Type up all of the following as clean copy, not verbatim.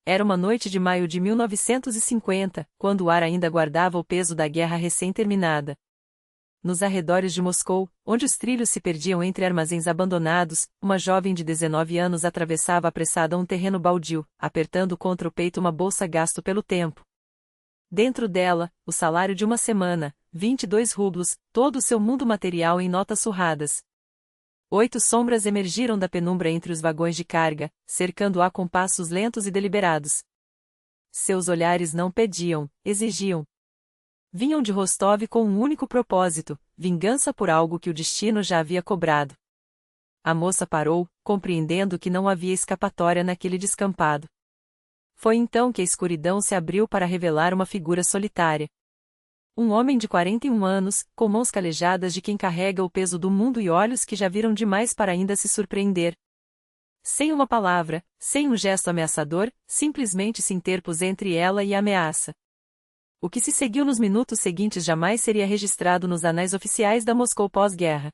Era uma noite de maio de 1950, quando o ar ainda guardava o peso da guerra recém-terminada. Nos arredores de Moscou, onde os trilhos se perdiam entre armazéns abandonados, uma jovem de 19 anos atravessava apressada um terreno baldio, apertando contra o peito uma bolsa gasto pelo tempo. Dentro dela, o salário de uma semana, 22 rublos, todo o seu mundo material em notas surradas. 8 sombras emergiram da penumbra entre os vagões de carga, cercando-a com passos lentos e deliberados. Seus olhares não pediam, exigiam. Vinham de Rostov com um único propósito: vingança por algo que o destino já havia cobrado. A moça parou, compreendendo que não havia escapatória naquele descampado. Foi então que a escuridão se abriu para revelar uma figura solitária. Um homem de 41 anos, com mãos calejadas de quem carrega o peso do mundo e olhos que já viram demais para ainda se surpreender. Sem uma palavra, sem um gesto ameaçador, simplesmente se interpôs entre ela e a ameaça. O que se seguiu nos minutos seguintes jamais seria registrado nos anais oficiais da Moscou pós-guerra.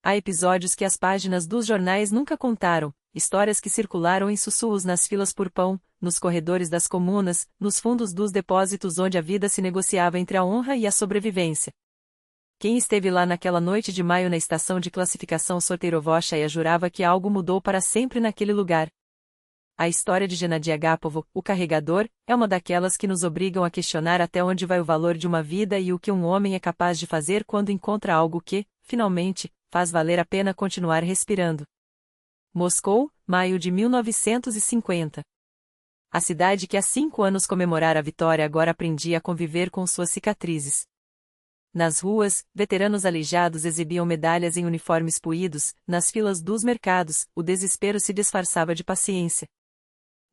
Há episódios que as páginas dos jornais nunca contaram, histórias que circularam em sussurros nas filas por pão, nos corredores das comunas, nos fundos dos depósitos onde a vida se negociava entre a honra e a sobrevivência. Quem esteve lá naquela noite de maio na estação de classificação Sorteirovochaia jurava que algo mudou para sempre naquele lugar. A história de Gennady Agapovo, o carregador, é uma daquelas que nos obrigam a questionar até onde vai o valor de uma vida e o que um homem é capaz de fazer quando encontra algo que, finalmente, faz valer a pena continuar respirando. Moscou, maio de 1950. A cidade que há 5 anos comemorara a vitória agora aprendia a conviver com suas cicatrizes. Nas ruas, veteranos aleijados exibiam medalhas em uniformes puídos, nas filas dos mercados, o desespero se disfarçava de paciência.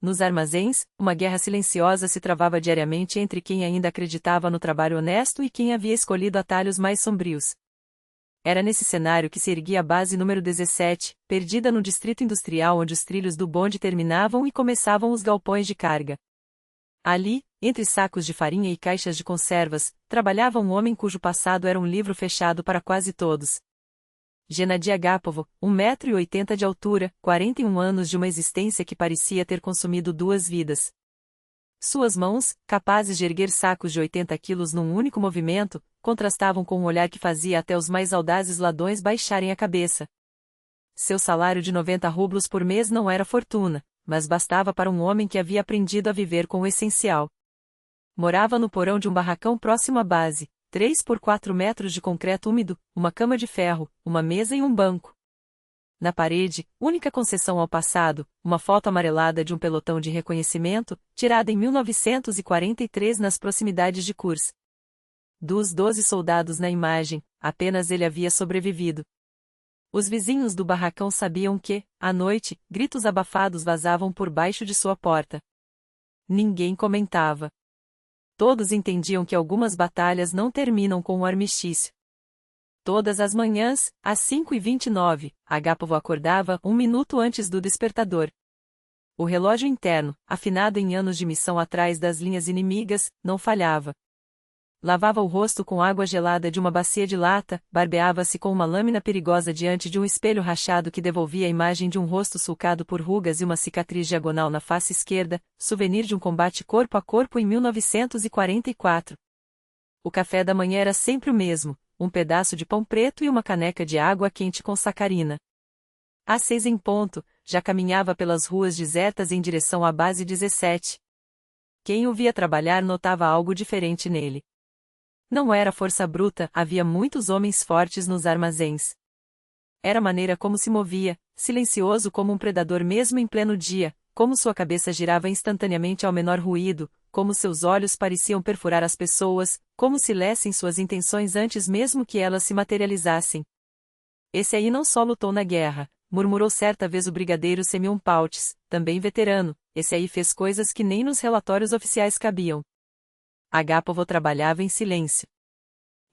Nos armazéns, uma guerra silenciosa se travava diariamente entre quem ainda acreditava no trabalho honesto e quem havia escolhido atalhos mais sombrios. Era nesse cenário que se erguia a base número 17, perdida no distrito industrial onde os trilhos do bonde terminavam e começavam os galpões de carga. Ali, entre sacos de farinha e caixas de conservas, trabalhava um homem cujo passado era um livro fechado para quase todos. Gennady Agapovo, 1,80 m de altura, 41 anos de uma existência que parecia ter consumido 2 vidas. Suas mãos, capazes de erguer sacos de 80 quilos num único movimento, contrastavam com um olhar que fazia até os mais audazes ladrões baixarem a cabeça. Seu salário de 90 rublos por mês não era fortuna, mas bastava para um homem que havia aprendido a viver com o essencial. Morava no porão de um barracão próximo à base, 3 por 4 metros de concreto úmido, uma cama de ferro, uma mesa e um banco. Na parede, única concessão ao passado, uma foto amarelada de um pelotão de reconhecimento, tirada em 1943 nas proximidades de Kursk. Dos 12 soldados na imagem, apenas ele havia sobrevivido. Os vizinhos do barracão sabiam que, à noite, gritos abafados vazavam por baixo de sua porta. Ninguém comentava. Todos entendiam que algumas batalhas não terminam com o armistício. Todas as manhãs, às 5h29, Agapovo acordava 1 minuto antes do despertador. O relógio interno, afinado em anos de missão atrás das linhas inimigas, não falhava. Lavava o rosto com água gelada de uma bacia de lata, barbeava-se com uma lâmina perigosa diante de um espelho rachado que devolvia a imagem de um rosto sulcado por rugas e uma cicatriz diagonal na face esquerda, souvenir de um combate corpo a corpo em 1944. O café da manhã era sempre o mesmo, um pedaço de pão preto e uma caneca de água quente com sacarina. Às 6 em ponto, já caminhava pelas ruas desertas em direção à base 17. Quem o via trabalhar notava algo diferente nele. Não era força bruta, havia muitos homens fortes nos armazéns. Era a maneira como se movia, silencioso como um predador mesmo em pleno dia, como sua cabeça girava instantaneamente ao menor ruído, como seus olhos pareciam perfurar as pessoas, como se lessem suas intenções antes mesmo que elas se materializassem. Esse aí não só lutou na guerra, murmurou certa vez o brigadeiro Semyon Pautes, também veterano, esse aí fez coisas que nem nos relatórios oficiais cabiam. Agapovo trabalhava em silêncio.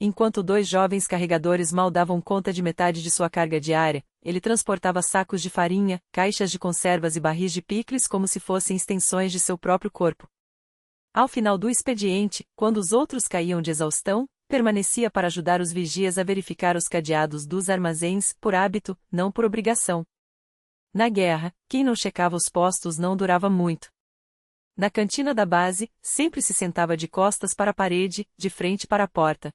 Enquanto 2 jovens carregadores mal davam conta de metade de sua carga diária, ele transportava sacos de farinha, caixas de conservas e barris de picles como se fossem extensões de seu próprio corpo. Ao final do expediente, quando os outros caíam de exaustão, permanecia para ajudar os vigias a verificar os cadeados dos armazéns, por hábito, não por obrigação. Na guerra, quem não checava os postos não durava muito. Na cantina da base, sempre se sentava de costas para a parede, de frente para a porta.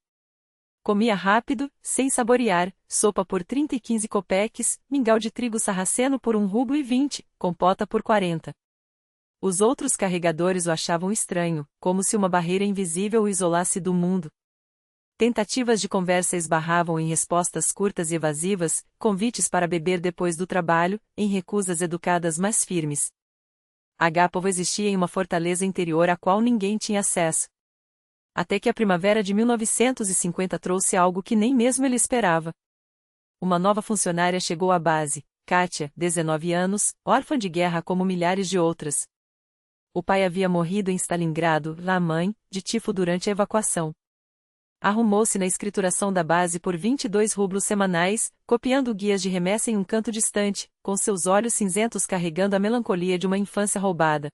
Comia rápido, sem saborear, sopa por 30 e 15 copeques, mingau de trigo sarraceno por 1,20 rublo, compota por 40. Os outros carregadores o achavam estranho, como se uma barreira invisível o isolasse do mundo. Tentativas de conversa esbarravam em respostas curtas e evasivas, convites para beber depois do trabalho, em recusas educadas mas firmes. Agápovo existia em uma fortaleza interior a qual ninguém tinha acesso. Até que a primavera de 1950 trouxe algo que nem mesmo ele esperava. Uma nova funcionária chegou à base, Kátia, 19 anos, órfã de guerra como milhares de outras. O pai havia morrido em Stalingrado, a mãe, de tifo durante a evacuação. Arrumou-se na escrituração da base por 22 rublos semanais, copiando guias de remessa em um canto distante, com seus olhos cinzentos carregando a melancolia de uma infância roubada.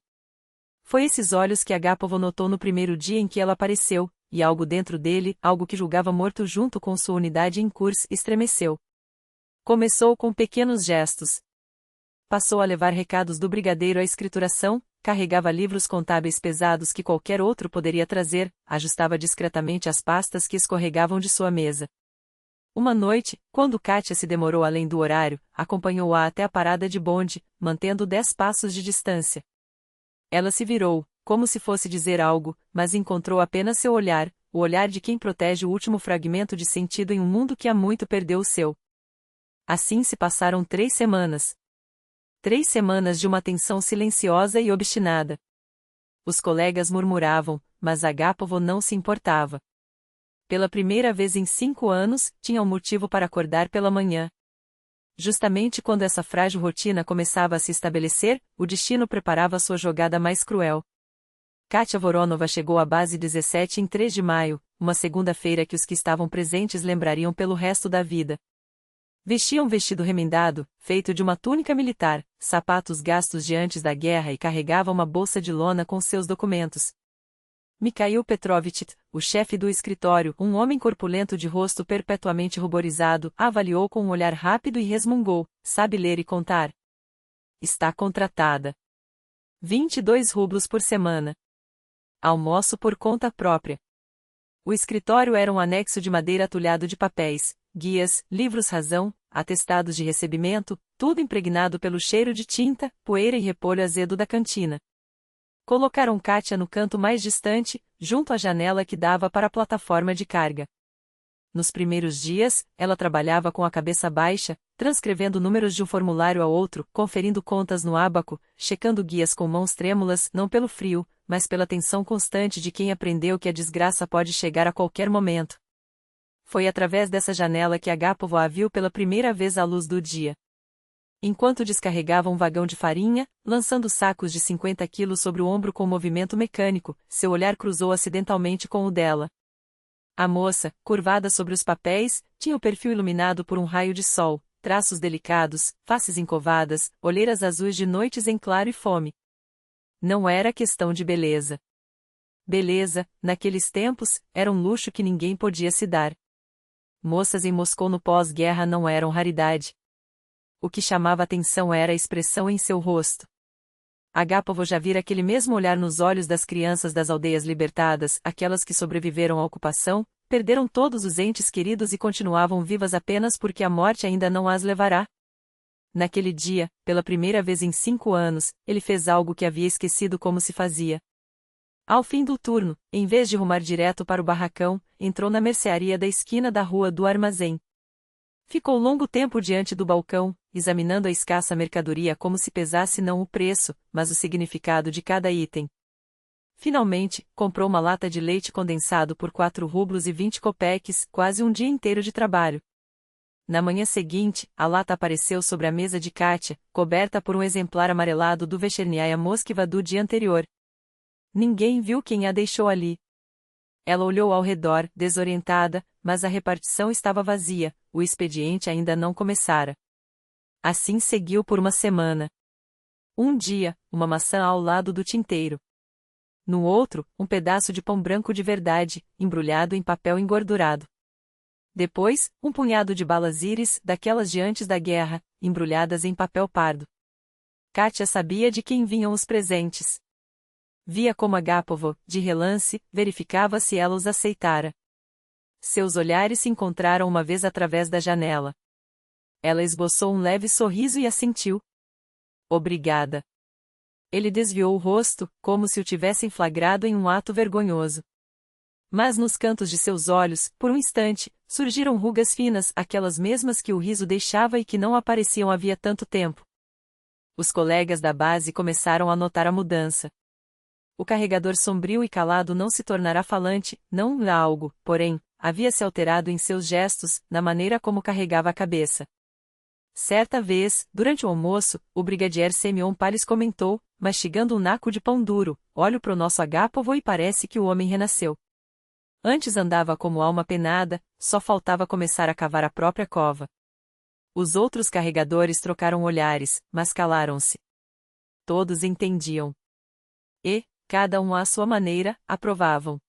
Foi esses olhos que Agápovo notou no primeiro dia em que ela apareceu, e algo dentro dele, algo que julgava morto junto com sua unidade em curso, estremeceu. Começou com pequenos gestos. Passou a levar recados do brigadeiro à escrituração, carregava livros contábeis pesados que qualquer outro poderia trazer, ajustava discretamente as pastas que escorregavam de sua mesa. Uma noite, quando Kátia se demorou além do horário, acompanhou-a até a parada de bonde, mantendo 10 passos de distância. Ela se virou, como se fosse dizer algo, mas encontrou apenas seu olhar, o olhar de quem protege o último fragmento de sentido em um mundo que há muito perdeu o seu. Assim se passaram 3 semanas. 3 semanas de uma tensão silenciosa e obstinada. Os colegas murmuravam, mas Agápovo não se importava. Pela primeira vez em 5 anos, tinha um motivo para acordar pela manhã. Justamente quando essa frágil rotina começava a se estabelecer, o destino preparava sua jogada mais cruel. Kátia Voronova chegou à base 17 em 3 de maio, uma segunda-feira que os que estavam presentes lembrariam pelo resto da vida. Vestia um vestido remendado, feito de uma túnica militar, sapatos gastos de antes da guerra e carregava uma bolsa de lona com seus documentos. Mikhail Petrovich, o chefe do escritório, um homem corpulento de rosto perpetuamente ruborizado, a avaliou com um olhar rápido e resmungou: sabe ler e contar? Está contratada. 22 rublos por semana. Almoço por conta própria. O escritório era um anexo de madeira atulhado de papéis, guias, livros-razão, atestados de recebimento, tudo impregnado pelo cheiro de tinta, poeira e repolho azedo da cantina. Colocaram Kátia no canto mais distante, junto à janela que dava para a plataforma de carga. Nos primeiros dias, ela trabalhava com a cabeça baixa, transcrevendo números de um formulário a outro, conferindo contas no ábaco, checando guias com mãos trêmulas, não pelo frio, mas pela tensão constante de quem aprendeu que a desgraça pode chegar a qualquer momento. Foi através dessa janela que Agápovo a viu pela primeira vez à luz do dia. Enquanto descarregava um vagão de farinha, lançando sacos de 50 quilos sobre o ombro com movimento mecânico, seu olhar cruzou acidentalmente com o dela. A moça, curvada sobre os papéis, tinha o perfil iluminado por um raio de sol, traços delicados, faces encovadas, olheiras azuis de noites em claro e fome. Não era questão de beleza. Beleza, naqueles tempos, era um luxo que ninguém podia se dar. Moças em Moscou no pós-guerra não eram raridade. O que chamava atenção era a expressão em seu rosto. Agápovo já vira aquele mesmo olhar nos olhos das crianças das aldeias libertadas, aquelas que sobreviveram à ocupação, perderam todos os entes queridos e continuavam vivas apenas porque a morte ainda não as levará. Naquele dia, pela primeira vez em 5 anos, ele fez algo que havia esquecido como se fazia. Ao fim do turno, em vez de rumar direto para o barracão, entrou na mercearia da esquina da rua do armazém. Ficou longo tempo diante do balcão, examinando a escassa mercadoria como se pesasse não o preço, mas o significado de cada item. Finalmente, comprou uma lata de leite condensado por 4 rublos e 20 copeques, quase um dia inteiro de trabalho. Na manhã seguinte, a lata apareceu sobre a mesa de Kátia, coberta por um exemplar amarelado do Vechernaya Moskva do dia anterior. Ninguém viu quem a deixou ali. Ela olhou ao redor, desorientada, mas a repartição estava vazia, o expediente ainda não começara. Assim seguiu por uma semana. Um dia, uma maçã ao lado do tinteiro. No outro, um pedaço de pão branco de verdade, embrulhado em papel engordurado. Depois, um punhado de balas íris, daquelas de antes da guerra, embrulhadas em papel pardo. Kátia sabia de quem vinham os presentes. Via como Agápovo, de relance, verificava se ela os aceitara. Seus olhares se encontraram uma vez através da janela. Ela esboçou um leve sorriso e assentiu. Obrigada. Ele desviou o rosto, como se o tivessem flagrado em um ato vergonhoso. Mas nos cantos de seus olhos, por um instante, surgiram rugas finas, aquelas mesmas que o riso deixava e que não apareciam havia tanto tempo. Os colegas da base começaram a notar a mudança. O carregador sombrio e calado não se tornara falante, não algo, porém, havia se alterado em seus gestos, na maneira como carregava a cabeça. Certa vez, durante o almoço, o brigadier Semyon Palles comentou, mastigando um naco de pão duro: olho pro nosso Agápovo e parece que o homem renasceu. Antes andava como alma penada, só faltava começar a cavar a própria cova. Os outros carregadores trocaram olhares, mas calaram-se. Todos entendiam. E, cada um à sua maneira, aprovavam.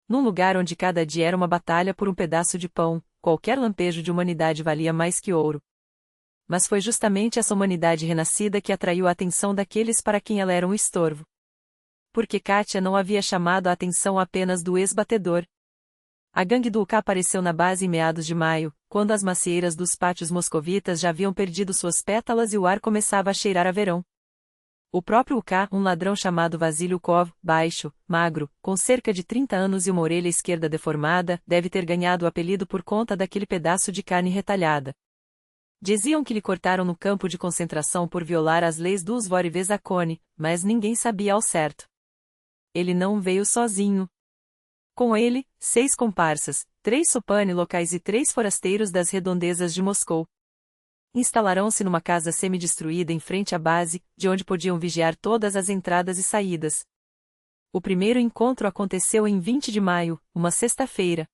Num lugar onde cada dia era uma batalha por um pedaço de pão, qualquer lampejo de humanidade valia mais que ouro. Mas foi justamente essa humanidade renascida que atraiu a atenção daqueles para quem ela era um estorvo. Porque Kátia não havia chamado a atenção apenas do ex-batedor. A gangue do UK apareceu na base em meados de maio, quando as macieiras dos pátios moscovitas já haviam perdido suas pétalas e o ar começava a cheirar a verão. O próprio UK, um ladrão chamado Vasilyukov, baixo, magro, com cerca de 30 anos e uma orelha esquerda deformada, deve ter ganhado o apelido por conta daquele pedaço de carne retalhada. Diziam que lhe cortaram no campo de concentração por violar as leis do usuário Vezakone, mas ninguém sabia ao certo. Ele não veio sozinho. Com ele, 6 comparsas, 3 sopane locais e 3 forasteiros das redondezas de Moscou. Instalaram-se numa casa semi-destruída em frente à base, de onde podiam vigiar todas as entradas e saídas. O primeiro encontro aconteceu em 20 de maio, uma sexta-feira.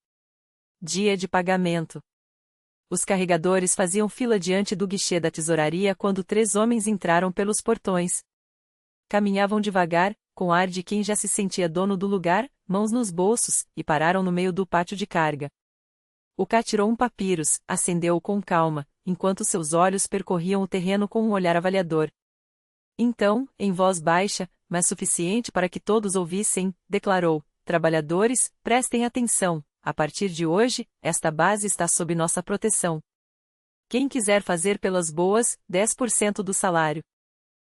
Dia de pagamento. Os carregadores faziam fila diante do guichê da tesouraria quando 3 homens entraram pelos portões. Caminhavam devagar, com ar de quem já se sentia dono do lugar, mãos nos bolsos, e pararam no meio do pátio de carga. O K tirou um papyrus, acendeu-o com calma, enquanto seus olhos percorriam o terreno com um olhar avaliador. Então, em voz baixa, mas suficiente para que todos ouvissem, declarou: trabalhadores, prestem atenção, a partir de hoje, esta base está sob nossa proteção. Quem quiser fazer pelas boas, 10% do salário.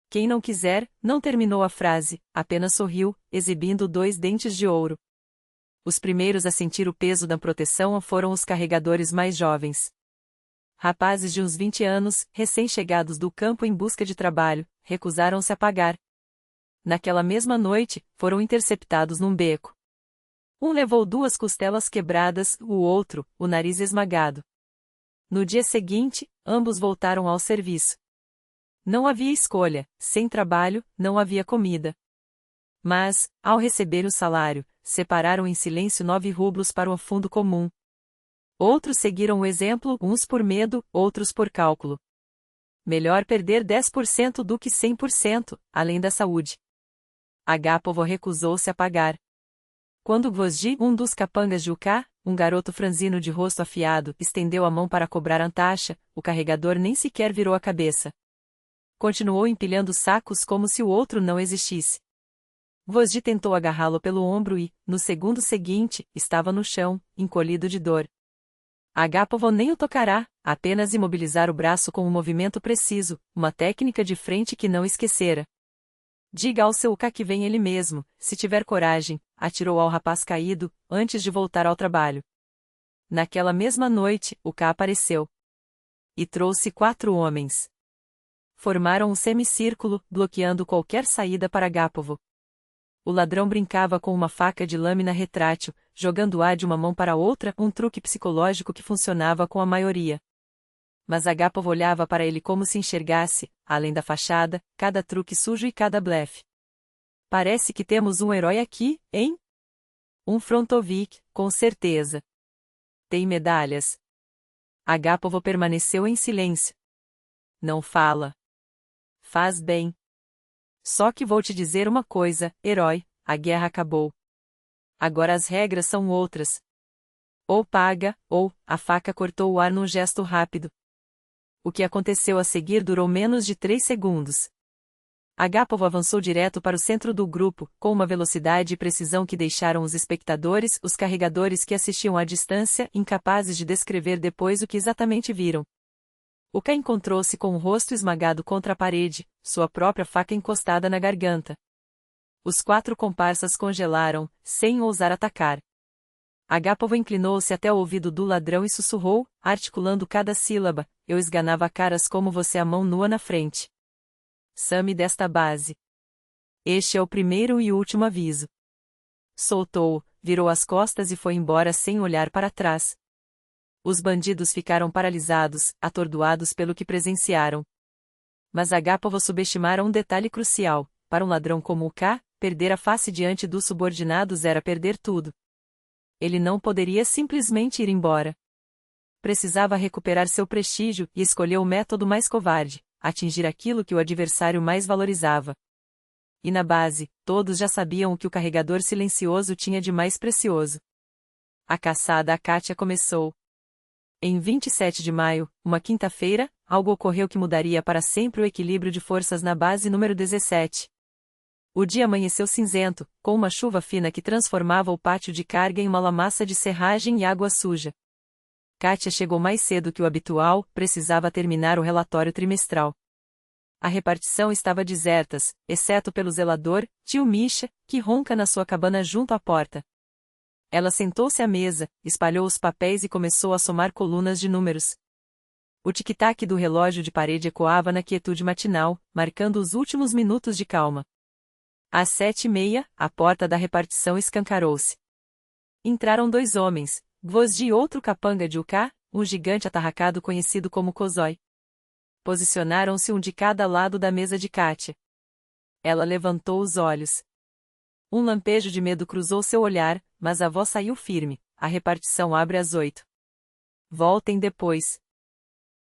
Quem não quiser, não terminou a frase, apenas sorriu, exibindo 2 dentes de ouro. Os primeiros a sentir o peso da proteção foram os carregadores mais jovens. Rapazes de uns 20 anos, recém-chegados do campo em busca de trabalho, recusaram-se a pagar. Naquela mesma noite, foram interceptados num beco. Um levou 2 costelas quebradas, o outro, o nariz esmagado. No dia seguinte, ambos voltaram ao serviço. Não havia escolha, sem trabalho, não havia comida. Mas, ao receber o salário, separaram em silêncio 9 rublos para o fundo comum. Outros seguiram o exemplo, uns por medo, outros por cálculo. Melhor perder 10% do que 100%, além da saúde. Agápovo recusou-se a pagar. Quando Gvozdi, um dos capangas de UK, um garoto franzino de rosto afiado, estendeu a mão para cobrar a taxa, o carregador nem sequer virou a cabeça. Continuou empilhando sacos como se o outro não existisse. Gvozdi tentou agarrá-lo pelo ombro e, no segundo seguinte, estava no chão, encolhido de dor. Agápovo nem o tocará, apenas imobilizar o braço com um movimento preciso, uma técnica de frente que não esquecera. Diga ao seu UK que vem ele mesmo, se tiver coragem, atirou ao rapaz caído, antes de voltar ao trabalho. Naquela mesma noite, o UK apareceu. E trouxe 4 homens. Formaram um semicírculo, bloqueando qualquer saída para Agápovo. O ladrão brincava com uma faca de lâmina retrátil, jogando-a de uma mão para outra, um truque psicológico que funcionava com a maioria. Mas Agápovo olhava para ele como se enxergasse, além da fachada, cada truque sujo e cada blefe. Parece que temos um herói aqui, hein? Um Frontovik, com certeza. Tem medalhas. Agápovo permaneceu em silêncio. Não fala. Faz bem. Só que vou te dizer uma coisa, herói, a guerra acabou. Agora as regras são outras. Ou paga, ou, a faca cortou o ar num gesto rápido. O que aconteceu a seguir durou menos de 3 segundos. Agápovo avançou direto para o centro do grupo, com uma velocidade e precisão que deixaram os espectadores, os carregadores que assistiam à distância, incapazes de descrever depois o que exatamente viram. O K encontrou-se com o rosto esmagado contra a parede, sua própria faca encostada na garganta. Os 4 comparsas congelaram, sem ousar atacar. Agápovo inclinou-se até o ouvido do ladrão e sussurrou, articulando cada sílaba: eu esganava caras como você, a mão nua na frente. Some desta base. Este é o primeiro e último aviso. Soltou-o, virou as costas e foi embora sem olhar para trás. Os bandidos ficaram paralisados, atordoados pelo que presenciaram. Mas Agápovo subestimara um detalhe crucial: para um ladrão como o K, perder a face diante dos subordinados era perder tudo. Ele não poderia simplesmente ir embora. Precisava recuperar seu prestígio e escolheu o método mais covarde: atingir aquilo que o adversário mais valorizava. E na base, todos já sabiam o que o carregador silencioso tinha de mais precioso. A caçada à Kátia começou. Em 27 de maio, uma quinta-feira, algo ocorreu que mudaria para sempre o equilíbrio de forças na base número 17. O dia amanheceu cinzento, com uma chuva fina que transformava o pátio de carga em uma lamaça de serragem e água suja. Kátia chegou mais cedo que o habitual, precisava terminar o relatório trimestral. A repartição estava deserta, exceto pelo zelador, tio Misha, que ronca na sua cabana junto à porta. Ela sentou-se à mesa, espalhou os papéis e começou a somar colunas de números. O tic-tac do relógio de parede ecoava na quietude matinal, marcando os últimos minutos de calma. Às 7h30, a porta da repartição escancarou-se. Entraram 2 homens, Gvozdi e outro capanga de Uká, um gigante atarracado conhecido como Kozói. Posicionaram-se um de cada lado da mesa de Kátia. Ela levantou os olhos. Um lampejo de medo cruzou seu olhar, mas a voz saiu firme: a repartição abre às 8. Voltem depois.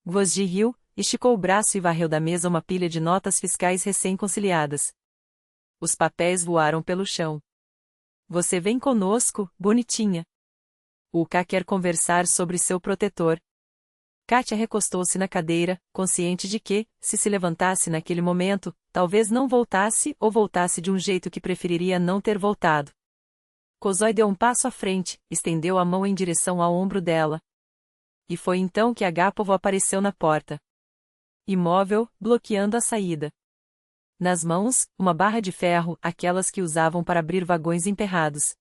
Gvozdi riu, esticou o braço e varreu da mesa uma pilha de notas fiscais recém-conciliadas. Os papéis voaram pelo chão. Você vem conosco, bonitinha. O K quer conversar sobre seu protetor. Kátia recostou-se na cadeira, consciente de que, se levantasse naquele momento, talvez não voltasse ou voltasse de um jeito que preferiria não ter voltado. Kozói deu um passo à frente, estendeu a mão em direção ao ombro dela. E foi então que Agápovo apareceu na porta. Imóvel, bloqueando a saída. Nas mãos, uma barra de ferro, aquelas que usavam para abrir vagões emperrados.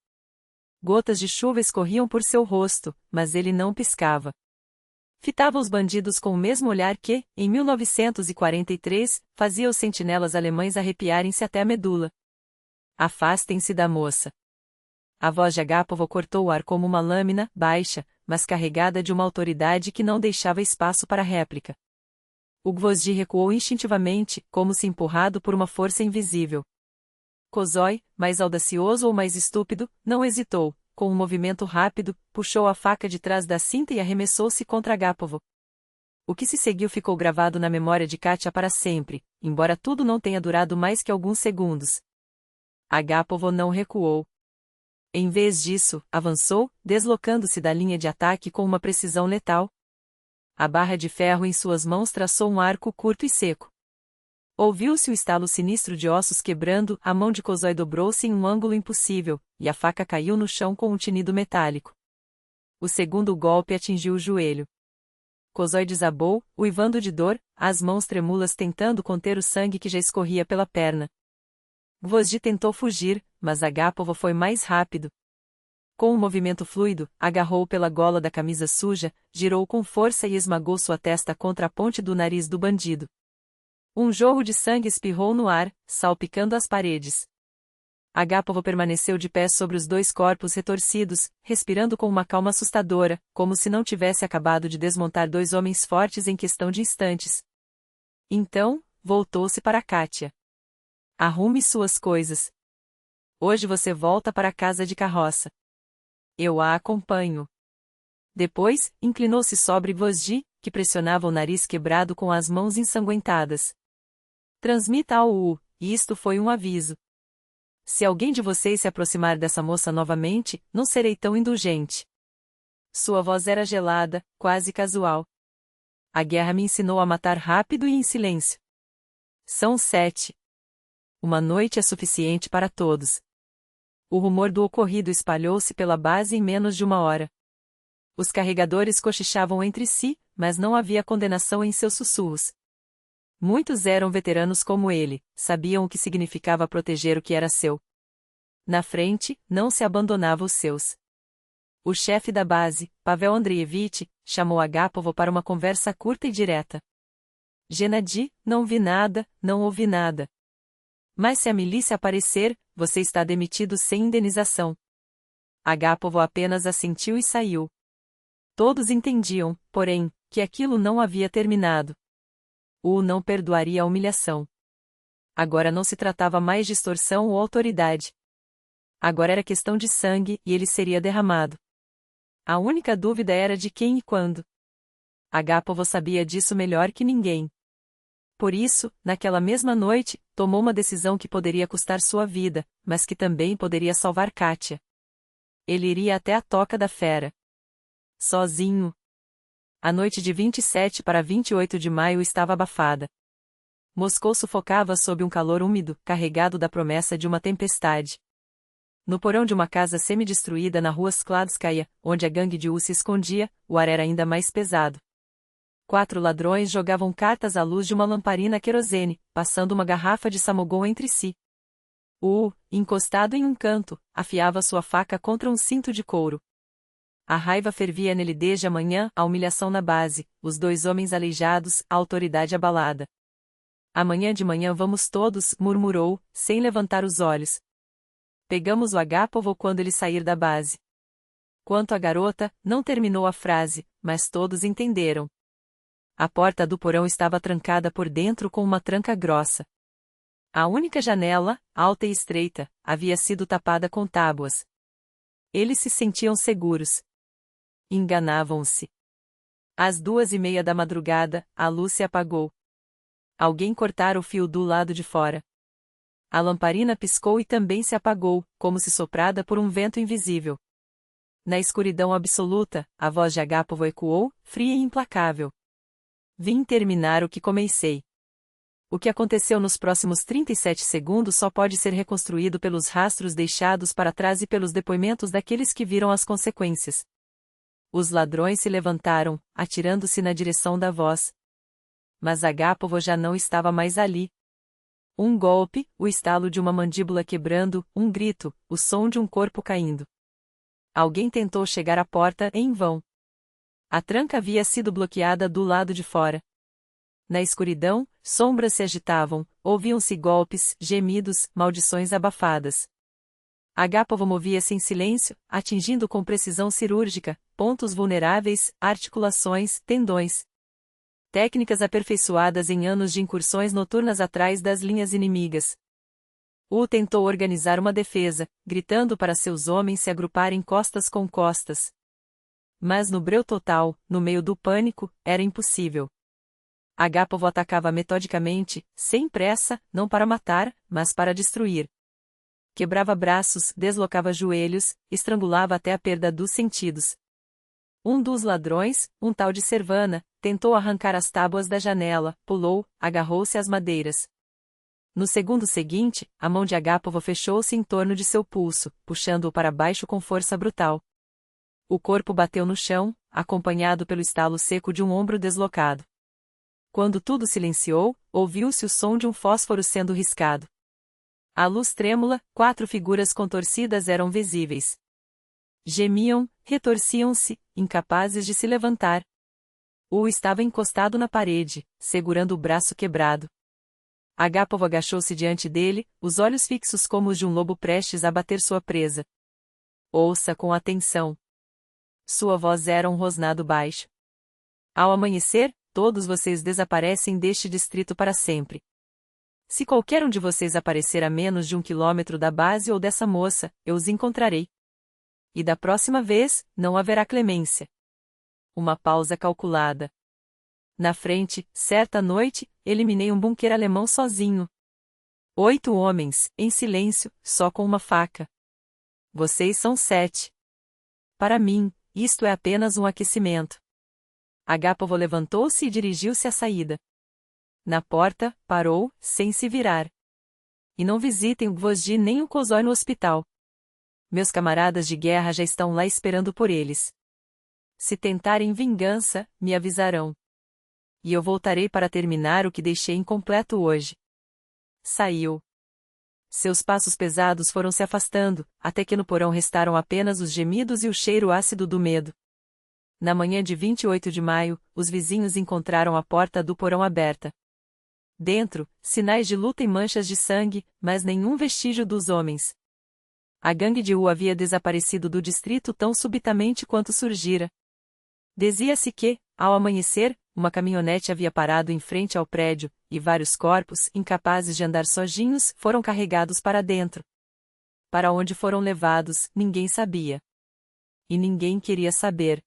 Gotas de chuva escorriam por seu rosto, mas ele não piscava. Fitava os bandidos com o mesmo olhar que, em 1943, fazia os sentinelas alemães arrepiarem-se até a medula. Afastem-se da moça. A voz de Agápovo cortou o ar como uma lâmina, baixa, mas carregada de uma autoridade que não deixava espaço para réplica. O Gvozdi recuou instintivamente, como se empurrado por uma força invisível. Kozói, mais audacioso ou mais estúpido, não hesitou. Com um movimento rápido, puxou a faca de trás da cinta e arremessou-se contra Agápovo. O que se seguiu ficou gravado na memória de Kátia para sempre, embora tudo não tenha durado mais que alguns segundos. Agápovo não recuou. Em vez disso, avançou, deslocando-se da linha de ataque com uma precisão letal. A barra de ferro em suas mãos traçou um arco curto e seco. Ouviu-se o estalo sinistro de ossos quebrando, a mão de Kozói dobrou-se em um ângulo impossível, e a faca caiu no chão com um tinido metálico. O segundo golpe atingiu o joelho. Kozói desabou, uivando de dor, as mãos trêmulas tentando conter o sangue que já escorria pela perna. Gvozdi tentou fugir, mas Agápovo foi mais rápido. Com um movimento fluido, agarrou-o pela gola da camisa suja, girou com força e esmagou sua testa contra a ponte do nariz do bandido. Um jorro de sangue espirrou no ar, salpicando as paredes. Agápovo permaneceu de pé sobre os 2 corpos retorcidos, respirando com uma calma assustadora, como se não tivesse acabado de desmontar 2 homens fortes em questão de instantes. Então, voltou-se para Kátia. Arrume suas coisas. Hoje você volta para a casa de carroça. Eu a acompanho. Depois, inclinou-se sobre Gvozdi, que pressionava o nariz quebrado com as mãos ensanguentadas. Transmita ao U, e isto foi um aviso. Se alguém de vocês se aproximar dessa moça novamente, não serei tão indulgente. Sua voz era gelada, quase casual. A guerra me ensinou a matar rápido e em silêncio. São 7. Uma noite é suficiente para todos. O rumor do ocorrido espalhou-se pela base em menos de uma hora. Os carregadores cochichavam entre si, mas não havia condenação em seus sussurros. Muitos eram veteranos como ele, sabiam o que significava proteger o que era seu. Na frente, não se abandonava os seus. O chefe da base, Pavel Andreevich, chamou Agapov para uma conversa curta e direta. Gennady, não vi nada, não ouvi nada. Mas se a milícia aparecer, você está demitido sem indenização. Agapov apenas assentiu e saiu. Todos entendiam, porém, que aquilo não havia terminado. O não perdoaria a humilhação. Agora não se tratava mais de extorsão ou autoridade. Agora era questão de sangue e ele seria derramado. A única dúvida era de quem e quando. Agapov sabia disso melhor que ninguém. Por isso, naquela mesma noite, tomou uma decisão que poderia custar sua vida, mas que também poderia salvar Katia. Ele iria até a Toca da Fera. Sozinho. A noite de 27 para 28 de maio estava abafada. Moscou sufocava sob um calor úmido, carregado da promessa de uma tempestade. No porão de uma casa semi-destruída na rua Skladskaya, onde a gangue de U se escondia, o ar era ainda mais pesado. 4 ladrões jogavam cartas à luz de uma lamparina querosene, passando uma garrafa de samogon entre si. O, encostado em um canto, afiava sua faca contra um cinto de couro. A raiva fervia nele desde a manhã, a humilhação na base, os 2 homens aleijados, a autoridade abalada. Amanhã de manhã vamos todos, murmurou, sem levantar os olhos. Pegamos o Agapov quando ele sair da base. Quanto à garota, não terminou a frase, mas todos entenderam. A porta do porão estava trancada por dentro com uma tranca grossa. A única janela, alta e estreita, havia sido tapada com tábuas. Eles se sentiam seguros. Enganavam-se. Às 2:30 da madrugada, a luz se apagou. Alguém cortara o fio do lado de fora. A lamparina piscou e também se apagou, como se soprada por um vento invisível. Na escuridão absoluta, a voz de Agapov ecoou, fria e implacável. Vim terminar o que comecei. O que aconteceu nos próximos 37 segundos só pode ser reconstruído pelos rastros deixados para trás e pelos depoimentos daqueles que viram as consequências. Os ladrões se levantaram, atirando-se na direção da voz. Mas Agapov já não estava mais ali. Um golpe, o estalo de uma mandíbula quebrando, um grito, o som de um corpo caindo. Alguém tentou chegar à porta em vão. A tranca havia sido bloqueada do lado de fora. Na escuridão, sombras se agitavam, ouviam-se golpes, gemidos, maldições abafadas. Agapov movia-se em silêncio, atingindo com precisão cirúrgica, pontos vulneráveis, articulações, tendões. Técnicas aperfeiçoadas em anos de incursões noturnas atrás das linhas inimigas. U tentou organizar uma defesa, gritando para seus homens se agruparem costas com costas. Mas no breu total, no meio do pânico, era impossível. Agapov atacava metodicamente, sem pressa, não para matar, mas para destruir. Quebrava braços, deslocava joelhos, estrangulava até a perda dos sentidos. Um dos ladrões, um tal de Servana, tentou arrancar as tábuas da janela, pulou, agarrou-se às madeiras. No segundo seguinte, a mão de Agapov fechou-se em torno de seu pulso, puxando-o para baixo com força brutal. O corpo bateu no chão, acompanhado pelo estalo seco de um ombro deslocado. Quando tudo silenciou, ouviu-se o som de um fósforo sendo riscado. À luz trêmula, 4 figuras contorcidas eram visíveis. Gemiam, retorciam-se, incapazes de se levantar. U estava encostado na parede, segurando o braço quebrado. Agapov agachou-se diante dele, os olhos fixos como os de um lobo prestes a bater sua presa. Ouça com atenção. Sua voz era um rosnado baixo. Ao amanhecer, todos vocês desaparecem deste distrito para sempre. Se qualquer um de vocês aparecer a menos de 1 quilômetro da base ou dessa moça, eu os encontrarei. E da próxima vez, não haverá clemência. Uma pausa calculada. Na frente, certa noite, eliminei um bunker alemão sozinho. 8 homens, em silêncio, só com uma faca. Vocês são 7. Para mim, isto é apenas um aquecimento. Agapov levantou-se e dirigiu-se à saída. Na porta, parou, sem se virar. E não visitem o Gvozdi nem o Kozói no hospital. Meus camaradas de guerra já estão lá esperando por eles. Se tentarem vingança, me avisarão. E eu voltarei para terminar o que deixei incompleto hoje. Saiu. Seus passos pesados foram se afastando, até que no porão restaram apenas os gemidos e o cheiro ácido do medo. Na manhã de 28 de maio, os vizinhos encontraram a porta do porão aberta. Dentro, sinais de luta e manchas de sangue, mas nenhum vestígio dos homens. A gangue de Wu havia desaparecido do distrito tão subitamente quanto surgira. Dizia-se que, ao amanhecer, uma caminhonete havia parado em frente ao prédio, e vários corpos, incapazes de andar sozinhos, foram carregados para dentro. Para onde foram levados, ninguém sabia. E ninguém queria saber.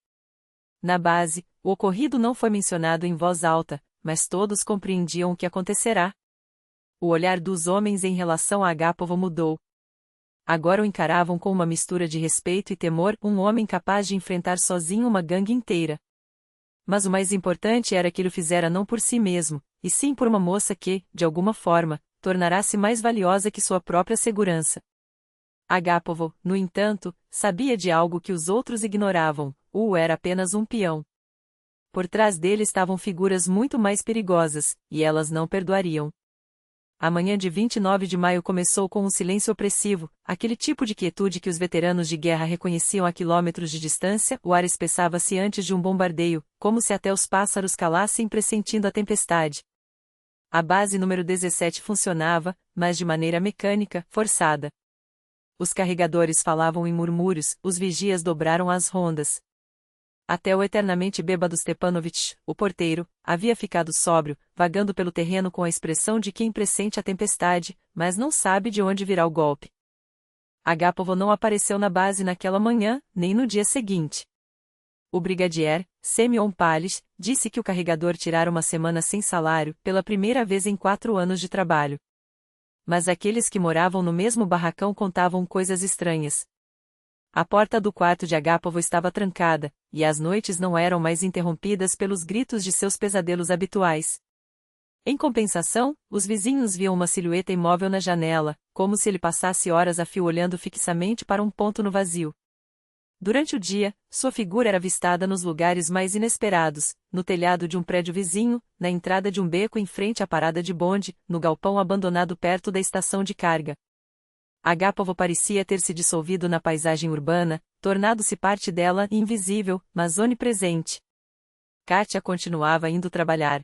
Na base, o ocorrido não foi mencionado em voz alta, mas todos compreendiam o que acontecerá. O olhar dos homens em relação a Agapov mudou. Agora o encaravam com uma mistura de respeito e temor, um homem capaz de enfrentar sozinho uma gangue inteira. Mas o mais importante era que ele o fizera não por si mesmo, e sim por uma moça que, de alguma forma, tornará-se mais valiosa que sua própria segurança. Agapov, no entanto, sabia de algo que os outros ignoravam: Wu era apenas um peão. Por trás dele estavam figuras muito mais perigosas, e elas não perdoariam. A manhã de 29 de maio começou com um silêncio opressivo, aquele tipo de quietude que os veteranos de guerra reconheciam a quilômetros de distância. O ar espessava-se antes de um bombardeio, como se até os pássaros calassem pressentindo a tempestade. A base número 17 funcionava, mas de maneira mecânica, forçada. Os carregadores falavam em murmúrios, os vigias dobraram as rondas. Até o eternamente bêbado Stepanovich, o porteiro, havia ficado sóbrio, vagando pelo terreno com a expressão de quem pressente a tempestade, mas não sabe de onde virá o golpe. Agapov não apareceu na base naquela manhã, nem no dia seguinte. O brigadier, Semyon Palish, disse que o carregador tirara uma semana sem salário, pela primeira vez em 4 anos de trabalho. Mas aqueles que moravam no mesmo barracão contavam coisas estranhas. A porta do quarto de Agapov estava trancada, e as noites não eram mais interrompidas pelos gritos de seus pesadelos habituais. Em compensação, os vizinhos viam uma silhueta imóvel na janela, como se ele passasse horas a fio olhando fixamente para um ponto no vazio. Durante o dia, sua figura era avistada nos lugares mais inesperados: no telhado de um prédio vizinho, na entrada de um beco em frente à parada de bonde, no galpão abandonado perto da estação de carga. Agapov parecia ter se dissolvido na paisagem urbana, tornado-se parte dela, invisível, mas onipresente. Katia continuava indo trabalhar.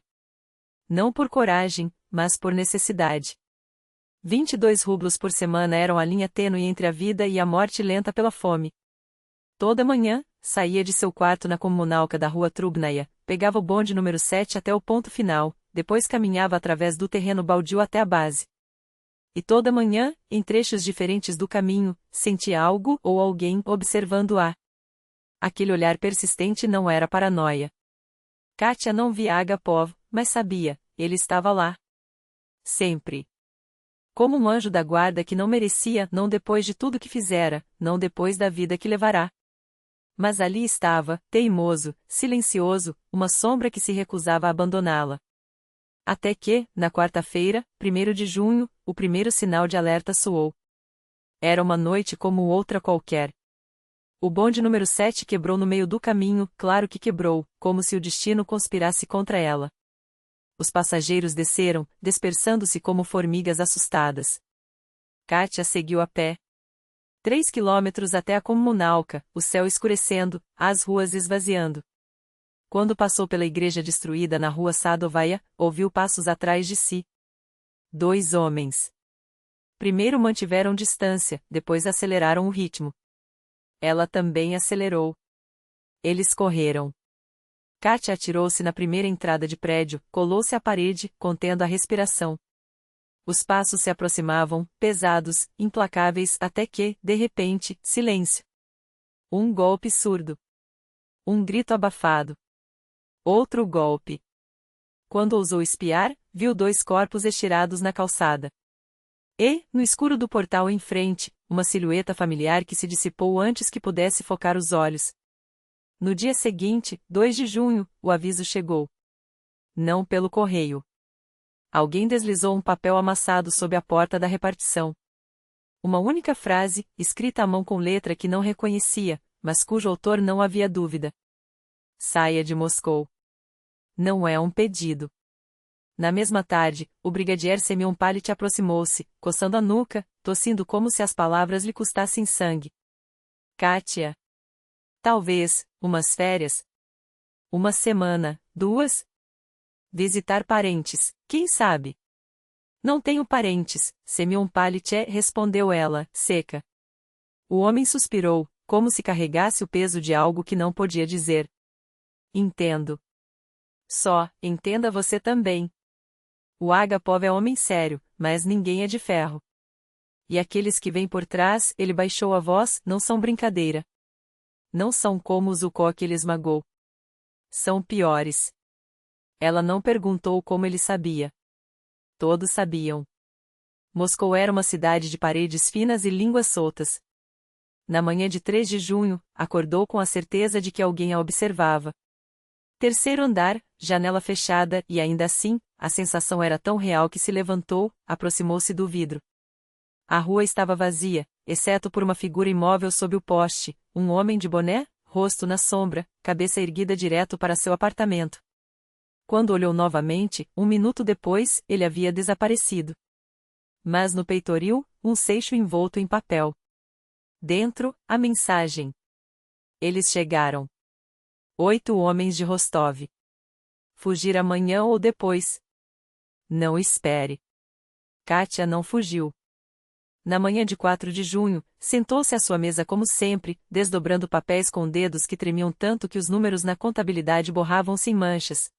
Não por coragem, mas por necessidade. 22 rublos por semana eram a linha tênue entre a vida e a morte lenta pela fome. Toda manhã, saía de seu quarto na comunalca da rua Trubnaya, pegava o bonde número 7 até o ponto final, depois caminhava através do terreno baldio até a base. E toda manhã, em trechos diferentes do caminho, sentia algo ou alguém observando-a. Aquele olhar persistente não era paranoia. Katia não via Agapov, mas sabia, ele estava lá. Sempre. Como um anjo da guarda que não merecia, não depois de tudo que fizera, não depois da vida que levará. Mas ali estava, teimoso, silencioso, uma sombra que se recusava a abandoná-la. Até que, na quarta-feira, 1º de junho, o primeiro sinal de alerta soou. Era uma noite como outra qualquer. O bonde número 7 quebrou no meio do caminho, claro que quebrou, como se o destino conspirasse contra ela. Os passageiros desceram, dispersando-se como formigas assustadas. Katia seguiu a pé. 3 quilômetros até a comunalca, o céu escurecendo, as ruas esvaziando. Quando passou pela igreja destruída na rua Sadovaya, ouviu passos atrás de si. 2 homens. Primeiro mantiveram distância, depois aceleraram o ritmo. Ela também acelerou. Eles correram. Katia atirou-se na primeira entrada de prédio, colou-se à parede, contendo a respiração. Os passos se aproximavam, pesados, implacáveis, até que, de repente, silêncio. Um golpe surdo. Um grito abafado. Outro golpe. Quando ousou espiar, viu 2 corpos estirados na calçada. E, no escuro do portal em frente, uma silhueta familiar que se dissipou antes que pudesse focar os olhos. No dia seguinte, 2 de junho, o aviso chegou. Não pelo correio. Alguém deslizou um papel amassado sob a porta da repartição. Uma única frase, escrita à mão com letra que não reconhecia, mas cujo autor não havia dúvida. Saia de Moscou. Não é um pedido. Na mesma tarde, o brigadier Semyon Palit aproximou-se, coçando a nuca, tossindo como se as palavras lhe custassem sangue. Kátia. Talvez, umas férias. Uma semana, 2? Visitar parentes, quem sabe? Não tenho parentes, Semyon Palit respondeu ela, seca. O homem suspirou, como se carregasse o peso de algo que não podia dizer. Entendo. Só, entenda você também. O Agapov é homem sério, mas ninguém é de ferro. E aqueles que vêm por trás, ele baixou a voz, não são brincadeira. Não são como o Zukó que ele esmagou. São piores. Ela não perguntou como ele sabia. Todos sabiam. Moscou era uma cidade de paredes finas e línguas soltas. Na manhã de 3 de junho, acordou com a certeza de que alguém a observava. Terceiro andar, janela fechada, e ainda assim, a sensação era tão real que se levantou, aproximou-se do vidro. A rua estava vazia, exceto por uma figura imóvel sob o poste, um homem de boné, rosto na sombra, cabeça erguida direto para seu apartamento. Quando olhou novamente, 1 minuto depois, ele havia desaparecido. Mas no peitoril, um seixo envolto em papel. Dentro, a mensagem. Eles chegaram. 8 homens de Rostov. Fugir amanhã ou depois. Não espere. Kátia não fugiu. Na manhã de 4 de junho, sentou-se à sua mesa como sempre, desdobrando papéis com dedos que tremiam tanto que os números na contabilidade borravam-se em manchas.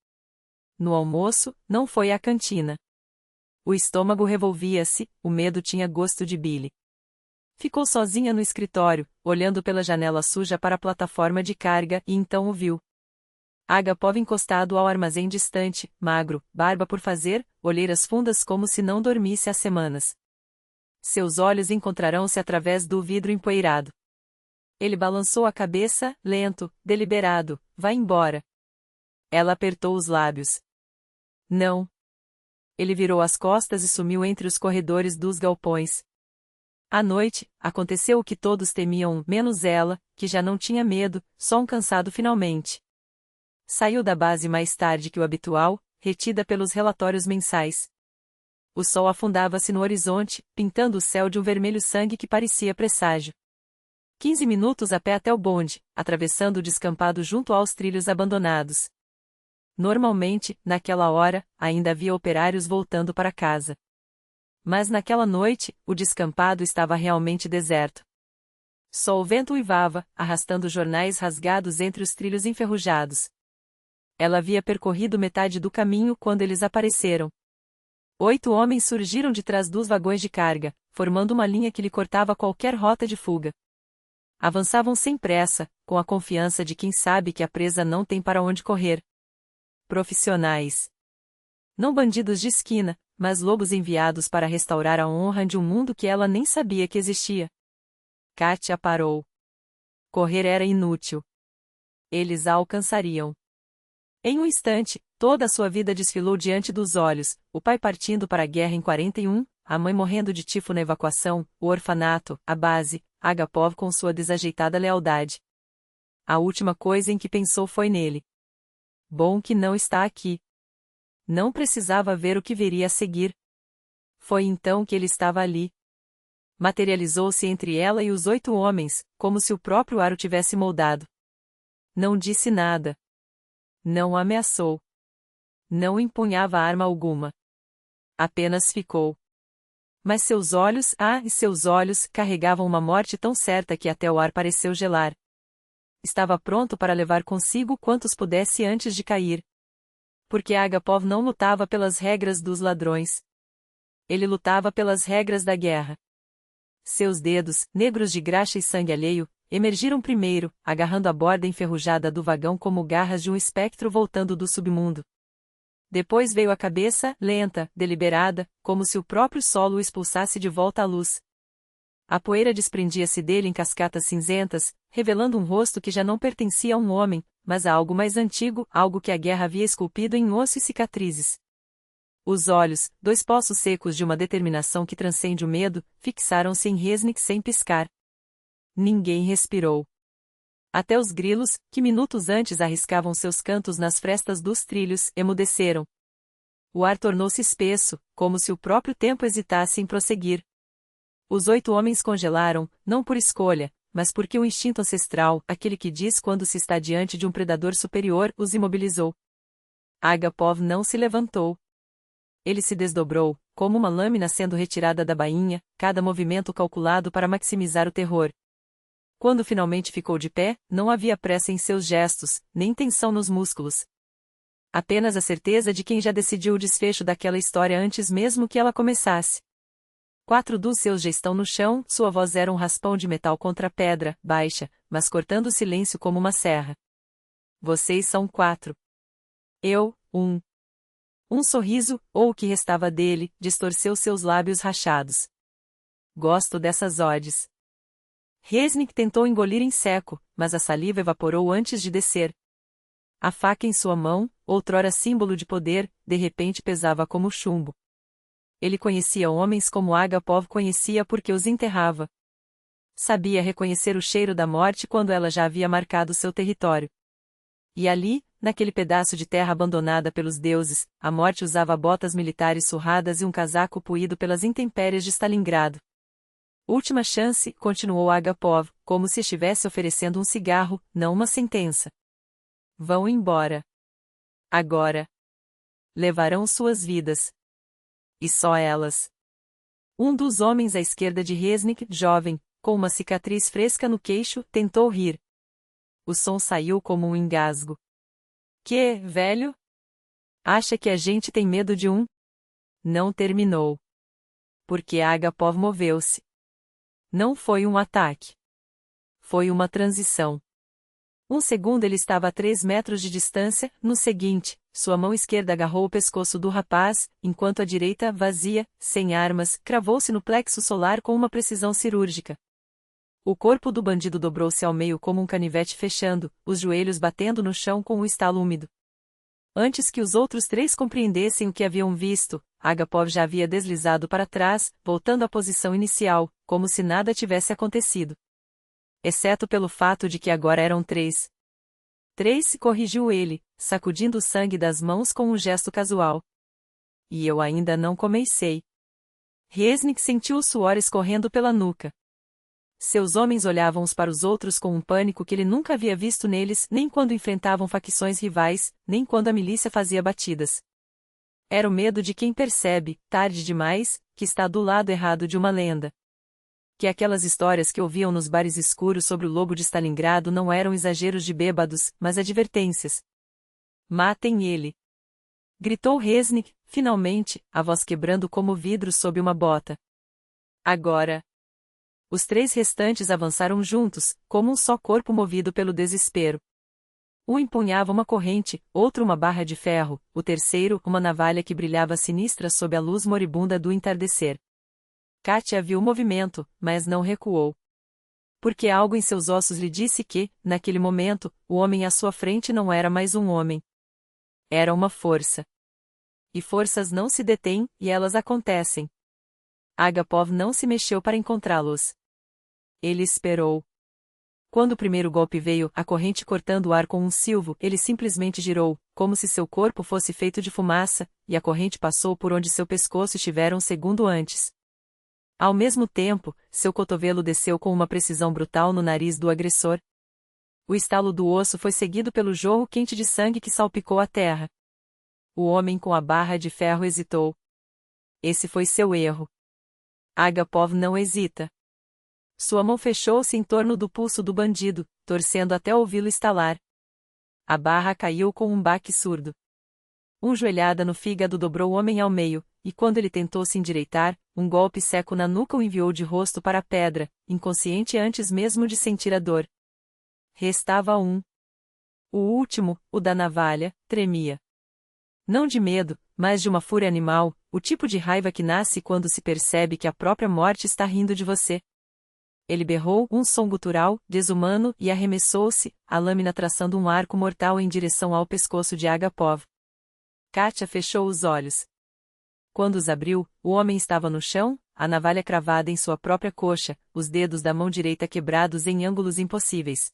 No almoço, não foi à cantina. O estômago revolvia-se, o medo tinha gosto de bile. Ficou sozinha no escritório, olhando pela janela suja para a plataforma de carga, e então o viu. Agapov encostado ao armazém distante, magro, barba por fazer, olheiras fundas como se não dormisse há semanas. Seus olhos encontrarão-se através do vidro empoeirado. Ele balançou a cabeça, lento, deliberado, vá embora. Ela apertou os lábios. Não. Ele virou as costas e sumiu entre os corredores dos galpões. À noite, aconteceu o que todos temiam, menos ela, que já não tinha medo, só um cansado finalmente. Saiu da base mais tarde que o habitual, retida pelos relatórios mensais. O sol afundava-se no horizonte, pintando o céu de um vermelho sangue que parecia presságio. 15 minutos a pé até o bonde, atravessando o descampado junto aos trilhos abandonados. Normalmente, naquela hora, ainda havia operários voltando para casa. Mas naquela noite, o descampado estava realmente deserto. Só o vento uivava, arrastando jornais rasgados entre os trilhos enferrujados. Ela havia percorrido metade do caminho quando eles apareceram. 8 homens surgiram de trás dos vagões de carga, formando uma linha que lhe cortava qualquer rota de fuga. Avançavam sem pressa, com a confiança de quem sabe que a presa não tem para onde correr. Profissionais. Não bandidos de esquina, mas lobos enviados para restaurar a honra de um mundo que ela nem sabia que existia. Kátia parou. Correr era inútil. Eles a alcançariam. Em um instante, toda a sua vida desfilou diante dos olhos, o pai partindo para a guerra em 41, a mãe morrendo de tifo na evacuação, o orfanato, a base, Agapov com sua desajeitada lealdade. A última coisa em que pensou foi nele. Bom que não está aqui. Não precisava ver o que viria a seguir. Foi então que ele estava ali. Materializou-se entre ela e os 8 homens, como se o próprio ar o tivesse moldado. Não disse nada. Não ameaçou. Não empunhava arma alguma. Apenas ficou. Mas seus olhos, e seus olhos, carregavam uma morte tão certa que até o ar pareceu gelar. Estava pronto para levar consigo quantos pudesse antes de cair. Porque Agapov não lutava pelas regras dos ladrões. Ele lutava pelas regras da guerra. Seus dedos, negros de graxa e sangue alheio, emergiram primeiro, agarrando a borda enferrujada do vagão como garras de um espectro voltando do submundo. Depois veio a cabeça, lenta, deliberada, como se o próprio solo o expulsasse de volta à luz. A poeira desprendia-se dele em cascatas cinzentas, revelando um rosto que já não pertencia a um homem, mas a algo mais antigo, algo que a guerra havia esculpido em osso e cicatrizes. Os olhos, dois poços secos de uma determinação que transcende o medo, fixaram-se em Resnick sem piscar. Ninguém respirou. Até os grilos, que minutos antes arriscavam seus cantos nas frestas dos trilhos, emudeceram. O ar tornou-se espesso, como se o próprio tempo hesitasse em prosseguir. Os 8 homens congelaram, não por escolha, mas porque o instinto ancestral, aquele que diz quando se está diante de um predador superior, os imobilizou. Agapov não se levantou. Ele se desdobrou, como uma lâmina sendo retirada da bainha, cada movimento calculado para maximizar o terror. Quando finalmente ficou de pé, não havia pressa em seus gestos, nem tensão nos músculos. Apenas a certeza de quem já decidiu o desfecho daquela história antes mesmo que ela começasse. 4 dos seus já estão no chão, sua voz era um raspão de metal contra a pedra, baixa, mas cortando o silêncio como uma serra. Vocês são 4. Eu, 1. Um sorriso, ou o que restava dele, distorceu seus lábios rachados. Gosto dessas odes. Resnick tentou engolir em seco, mas a saliva evaporou antes de descer. A faca em sua mão, outrora símbolo de poder, de repente pesava como chumbo. Ele conhecia homens como Agapov conhecia porque os enterrava. Sabia reconhecer o cheiro da morte quando ela já havia marcado seu território. E ali, naquele pedaço de terra abandonada pelos deuses, a morte usava botas militares surradas e um casaco puído pelas intempéries de Stalingrado. Última chance, continuou Agapov, como se estivesse oferecendo um cigarro, não uma sentença. Vão embora. Agora. Levarão suas vidas. E só elas. Um dos homens à esquerda de Resnick, jovem, com uma cicatriz fresca no queixo, tentou rir. O som saiu como um engasgo. Que, velho? Acha que a gente tem medo de um? Não terminou. Porque Agapov moveu-se. Não foi um ataque. Foi uma transição. Um segundo ele estava a 3 metros de distância, no seguinte, sua mão esquerda agarrou o pescoço do rapaz, enquanto a direita, vazia, sem armas, cravou-se no plexo solar com uma precisão cirúrgica. O corpo do bandido dobrou-se ao meio como um canivete fechando, os joelhos batendo no chão com o estalo úmido. Antes que os outros 3 compreendessem o que haviam visto, Agapov já havia deslizado para trás, voltando à posição inicial, como se nada tivesse acontecido. Exceto pelo fato de que agora eram 3. 3, corrigiu ele, sacudindo o sangue das mãos com um gesto casual. E eu ainda não comecei. Resnick sentiu o suor escorrendo pela nuca. Seus homens olhavam uns para os outros com um pânico que ele nunca havia visto neles, nem quando enfrentavam facções rivais, nem quando a milícia fazia batidas. Era o medo de quem percebe, tarde demais, que está do lado errado de uma lenda. Que aquelas histórias que ouviam nos bares escuros sobre o lobo de Stalingrado não eram exageros de bêbados, mas advertências. Matem ele! Gritou Resnick, finalmente, a voz quebrando como vidro sob uma bota. Agora! Os 3 restantes avançaram juntos, como um só corpo movido pelo desespero. Um empunhava uma corrente, outro uma barra de ferro, o terceiro uma navalha que brilhava sinistra sob a luz moribunda do entardecer. Katia viu o movimento, mas não recuou. Porque algo em seus ossos lhe disse que, naquele momento, o homem à sua frente não era mais um homem. Era uma força. E forças não se detêm, e elas acontecem. Agapov não se mexeu para encontrá-los. Ele esperou. Quando o primeiro golpe veio, a corrente cortando o ar com um silvo, ele simplesmente girou, como se seu corpo fosse feito de fumaça, e a corrente passou por onde seu pescoço estivera um segundo antes. Ao mesmo tempo, seu cotovelo desceu com uma precisão brutal no nariz do agressor. O estalo do osso foi seguido pelo jorro quente de sangue que salpicou a terra. O homem com a barra de ferro hesitou. Esse foi seu erro. Agapov não hesita. Sua mão fechou-se em torno do pulso do bandido, torcendo até ouvi-lo estalar. A barra caiu com um baque surdo. Joelhada no fígado dobrou o homem ao meio, e quando ele tentou se endireitar, um golpe seco na nuca o enviou de rosto para a pedra, inconsciente antes mesmo de sentir a dor. Restava um. O último, o da navalha, tremia. Não de medo, mas de uma fúria animal, o tipo de raiva que nasce quando se percebe que a própria morte está rindo de você. Ele berrou um som gutural, desumano, e arremessou-se, a lâmina traçando um arco mortal em direção ao pescoço de Agapov. Katia fechou os olhos. Quando os abriu, o homem estava no chão, a navalha cravada em sua própria coxa, os dedos da mão direita quebrados em ângulos impossíveis.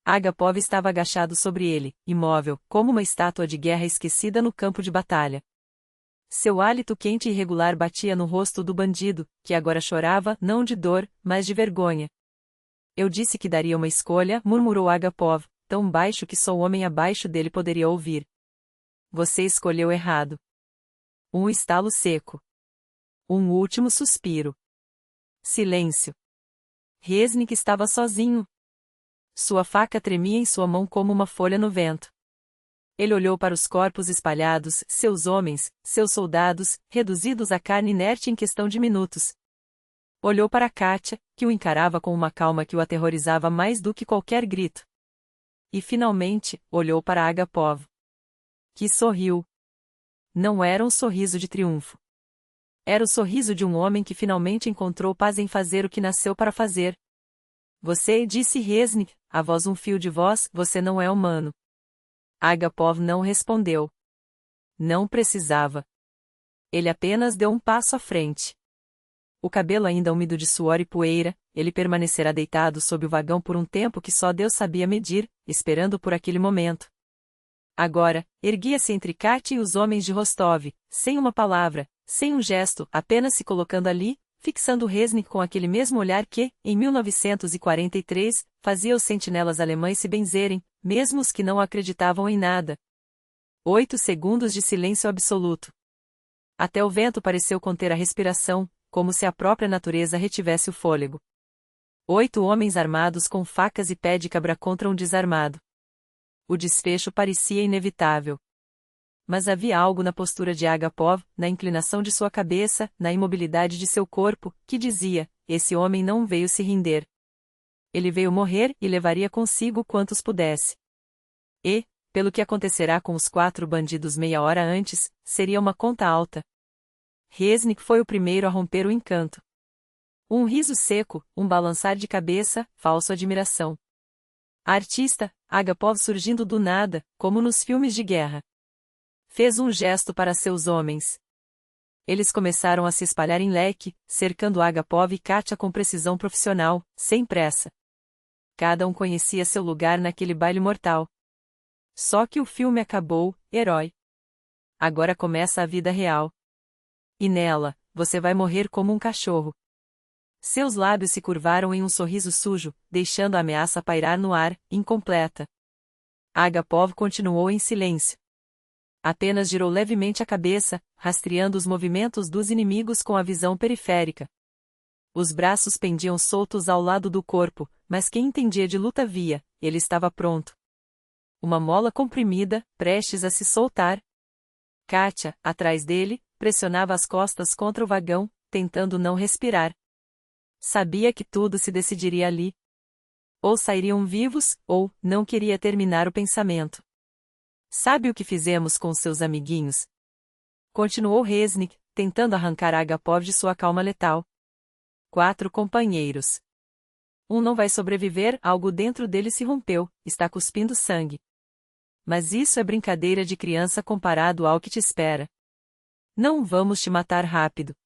Agapov estava agachado sobre ele, imóvel, como uma estátua de guerra esquecida no campo de batalha. Seu hálito quente e irregular batia no rosto do bandido, que agora chorava, não de dor, mas de vergonha. Eu disse que daria uma escolha, murmurou Agapov, tão baixo que só o homem abaixo dele poderia ouvir. Você escolheu errado. Um estalo seco. Um último suspiro. Silêncio. Reznik estava sozinho. Sua faca tremia em sua mão como uma folha no vento. Ele olhou para os corpos espalhados, seus homens, seus soldados, reduzidos à carne inerte em questão de minutos. Olhou para Katia, que o encarava com uma calma que o aterrorizava mais do que qualquer grito. E finalmente, olhou para Agapov. Que sorriu. Não era um sorriso de triunfo. Era o sorriso de um homem que finalmente encontrou paz em fazer o que nasceu para fazer. Você, disse Reznik, a voz um fio de voz, você não é humano. Agapov não respondeu. Não precisava. Ele apenas deu um passo à frente. O cabelo ainda úmido de suor e poeira, ele permanecerá deitado sob o vagão por um tempo que só Deus sabia medir, esperando por aquele momento. Agora, erguia-se entre Katia e os homens de Rostov, sem uma palavra, sem um gesto, apenas se colocando ali, fixando Reznik com aquele mesmo olhar que, em 1943, fazia os sentinelas alemães se benzerem, mesmo os que não acreditavam em nada. 8 segundos de silêncio absoluto. Até o vento pareceu conter a respiração, como se a própria natureza retivesse o fôlego. 8 homens armados com facas e pé de cabra contra um desarmado. O desfecho parecia inevitável. Mas havia algo na postura de Agapov, na inclinação de sua cabeça, na imobilidade de seu corpo, que dizia: esse homem não veio se render. Ele veio morrer e levaria consigo quantos pudesse. E, pelo que acontecerá com os 4 bandidos meia hora antes, seria uma conta alta. Reznik foi o primeiro a romper o encanto. Um riso seco, um balançar de cabeça, falsa admiração. A artista, Agapov surgindo do nada, como nos filmes de guerra. Fez um gesto para seus homens. Eles começaram a se espalhar em leque, cercando Agapov e Katia com precisão profissional, sem pressa. Cada um conhecia seu lugar naquele baile mortal. Só que o filme acabou, herói. Agora começa a vida real. E nela, você vai morrer como um cachorro. Seus lábios se curvaram em um sorriso sujo, deixando a ameaça pairar no ar, incompleta. Agapov continuou em silêncio. Apenas girou levemente a cabeça, rastreando os movimentos dos inimigos com a visão periférica. Os braços pendiam soltos ao lado do corpo, mas quem entendia de luta via, ele estava pronto. Uma mola comprimida, prestes a se soltar. Katia, atrás dele, pressionava as costas contra o vagão, tentando não respirar. Sabia que tudo se decidiria ali. Ou sairiam vivos, ou, não queria terminar o pensamento. Sabe o que fizemos com seus amiguinhos? Continuou Reznik, tentando arrancar Agapov de sua calma letal. 4 companheiros. Um não vai sobreviver, algo dentro dele se rompeu, está cuspindo sangue. Mas isso é brincadeira de criança comparado ao que te espera. Não vamos te matar rápido.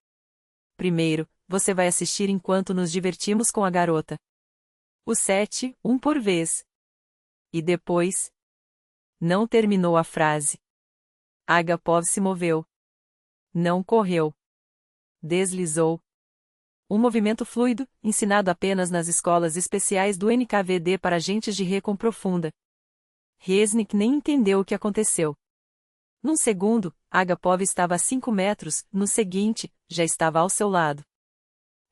Primeiro, você vai assistir enquanto nos divertimos com a garota. Os 7, um por vez. E depois... Não terminou a frase. Agapov se moveu. Não correu. Deslizou. Um movimento fluido, ensinado apenas nas escolas especiais do NKVD para agentes de recon profunda. Reznik nem entendeu o que aconteceu. Num segundo, Agapov estava a 5 metros, no seguinte, já estava ao seu lado.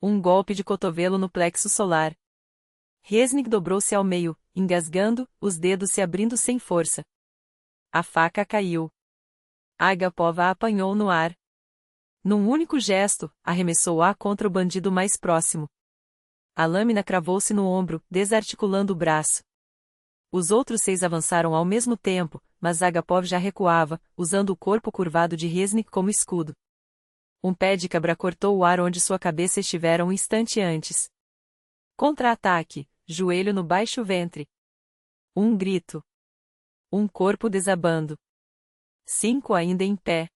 Um golpe de cotovelo no plexo solar. Reznik dobrou-se ao meio, engasgando, os dedos se abrindo sem força. A faca caiu. Agapov a apanhou no ar. Num único gesto, arremessou-a contra o bandido mais próximo. A lâmina cravou-se no ombro, desarticulando o braço. Os outros 6 avançaram ao mesmo tempo, mas Agapov já recuava, usando o corpo curvado de Reznik como escudo. Um pé de cabra cortou o ar onde sua cabeça estivera um instante antes. Contra-ataque, joelho no baixo ventre. Um grito. Um corpo desabando. 5 ainda em pé.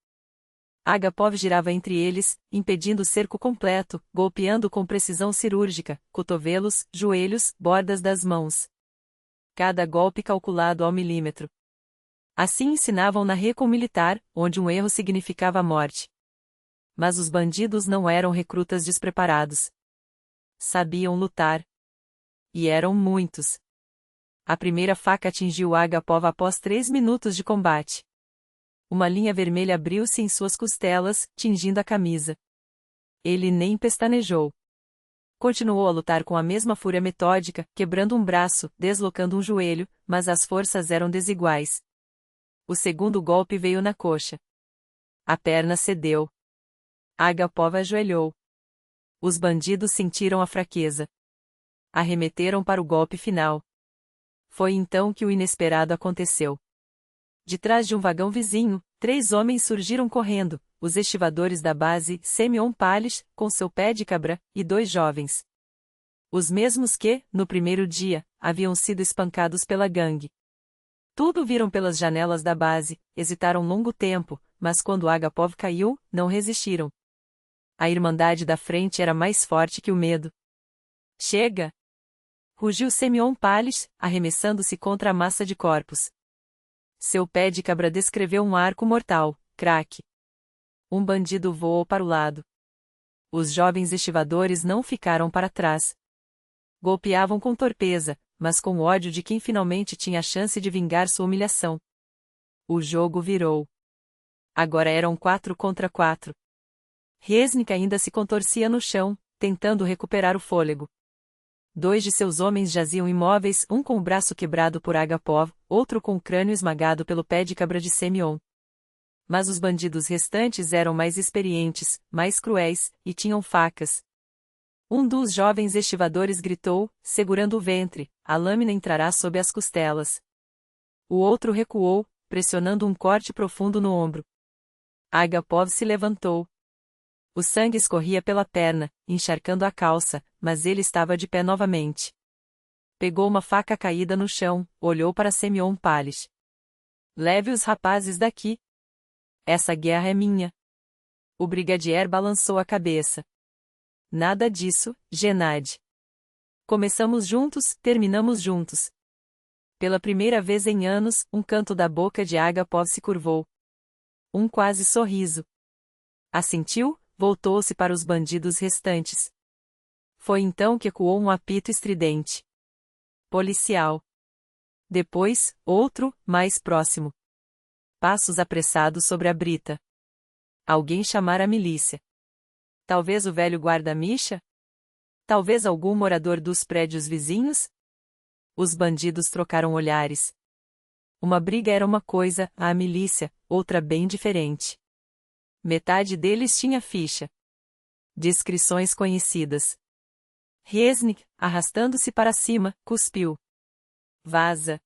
Agapov girava entre eles, impedindo o cerco completo, golpeando com precisão cirúrgica, cotovelos, joelhos, bordas das mãos. Cada golpe calculado ao milímetro. Assim ensinavam na recon militar, onde um erro significava a morte. Mas os bandidos não eram recrutas despreparados. Sabiam lutar. E eram muitos. A primeira faca atingiu Agapov após 3 minutos de combate. Uma linha vermelha abriu-se em suas costelas, tingindo a camisa. Ele nem pestanejou. Continuou a lutar com a mesma fúria metódica, quebrando um braço, deslocando um joelho, mas as forças eram desiguais. O segundo golpe veio na coxa. A perna cedeu. Agapov ajoelhou. Os bandidos sentiram a fraqueza. Arremeteram para o golpe final. Foi então que o inesperado aconteceu. De trás de um vagão vizinho, 3 homens surgiram correndo, os estivadores da base Semyon Palish, com seu pé de cabra, e 2 jovens. Os mesmos que, no primeiro dia, haviam sido espancados pela gangue. Tudo viram pelas janelas da base, hesitaram longo tempo, mas quando Agapov caiu, não resistiram. A irmandade da frente era mais forte que o medo. Chega! Rugiu Semyon Palish, arremessando-se contra a massa de corpos. Seu pé de cabra descreveu um arco mortal, craque. Um bandido voou para o lado. Os jovens estivadores não ficaram para trás. Golpeavam com torpeza, mas com o ódio de quem finalmente tinha a chance de vingar sua humilhação. O jogo virou. Agora eram 4 contra 4. Reznik ainda se contorcia no chão, tentando recuperar o fôlego. 2 de seus homens jaziam imóveis, um com o braço quebrado por Agapov, outro com o crânio esmagado pelo pé de cabra de Semyon. Mas os bandidos restantes eram mais experientes, mais cruéis, e tinham facas. Um dos jovens estivadores gritou, segurando o ventre: a lâmina entrará sob as costelas. O outro recuou, pressionando um corte profundo no ombro. Agapov se levantou. O sangue escorria pela perna, encharcando a calça, mas ele estava de pé novamente. Pegou uma faca caída no chão, olhou para Semyon Palish. Leve os rapazes daqui. Essa guerra é minha. O brigadier balançou a cabeça. Nada disso, Gennady. Começamos juntos, terminamos juntos. Pela primeira vez em anos, um canto da boca de Agapov se curvou. Um quase sorriso. Assentiu, voltou-se para os bandidos restantes. Foi então que ecoou um apito estridente. Policial. Depois, outro, mais próximo. Passos apressados sobre a brita. Alguém chamara a milícia. Talvez o velho guarda-micha? Talvez algum morador dos prédios vizinhos? Os bandidos trocaram olhares. Uma briga era uma coisa, a milícia, outra bem diferente. Metade deles tinha ficha. Descrições conhecidas. Reznik, arrastando-se para cima, cuspiu. Vaza.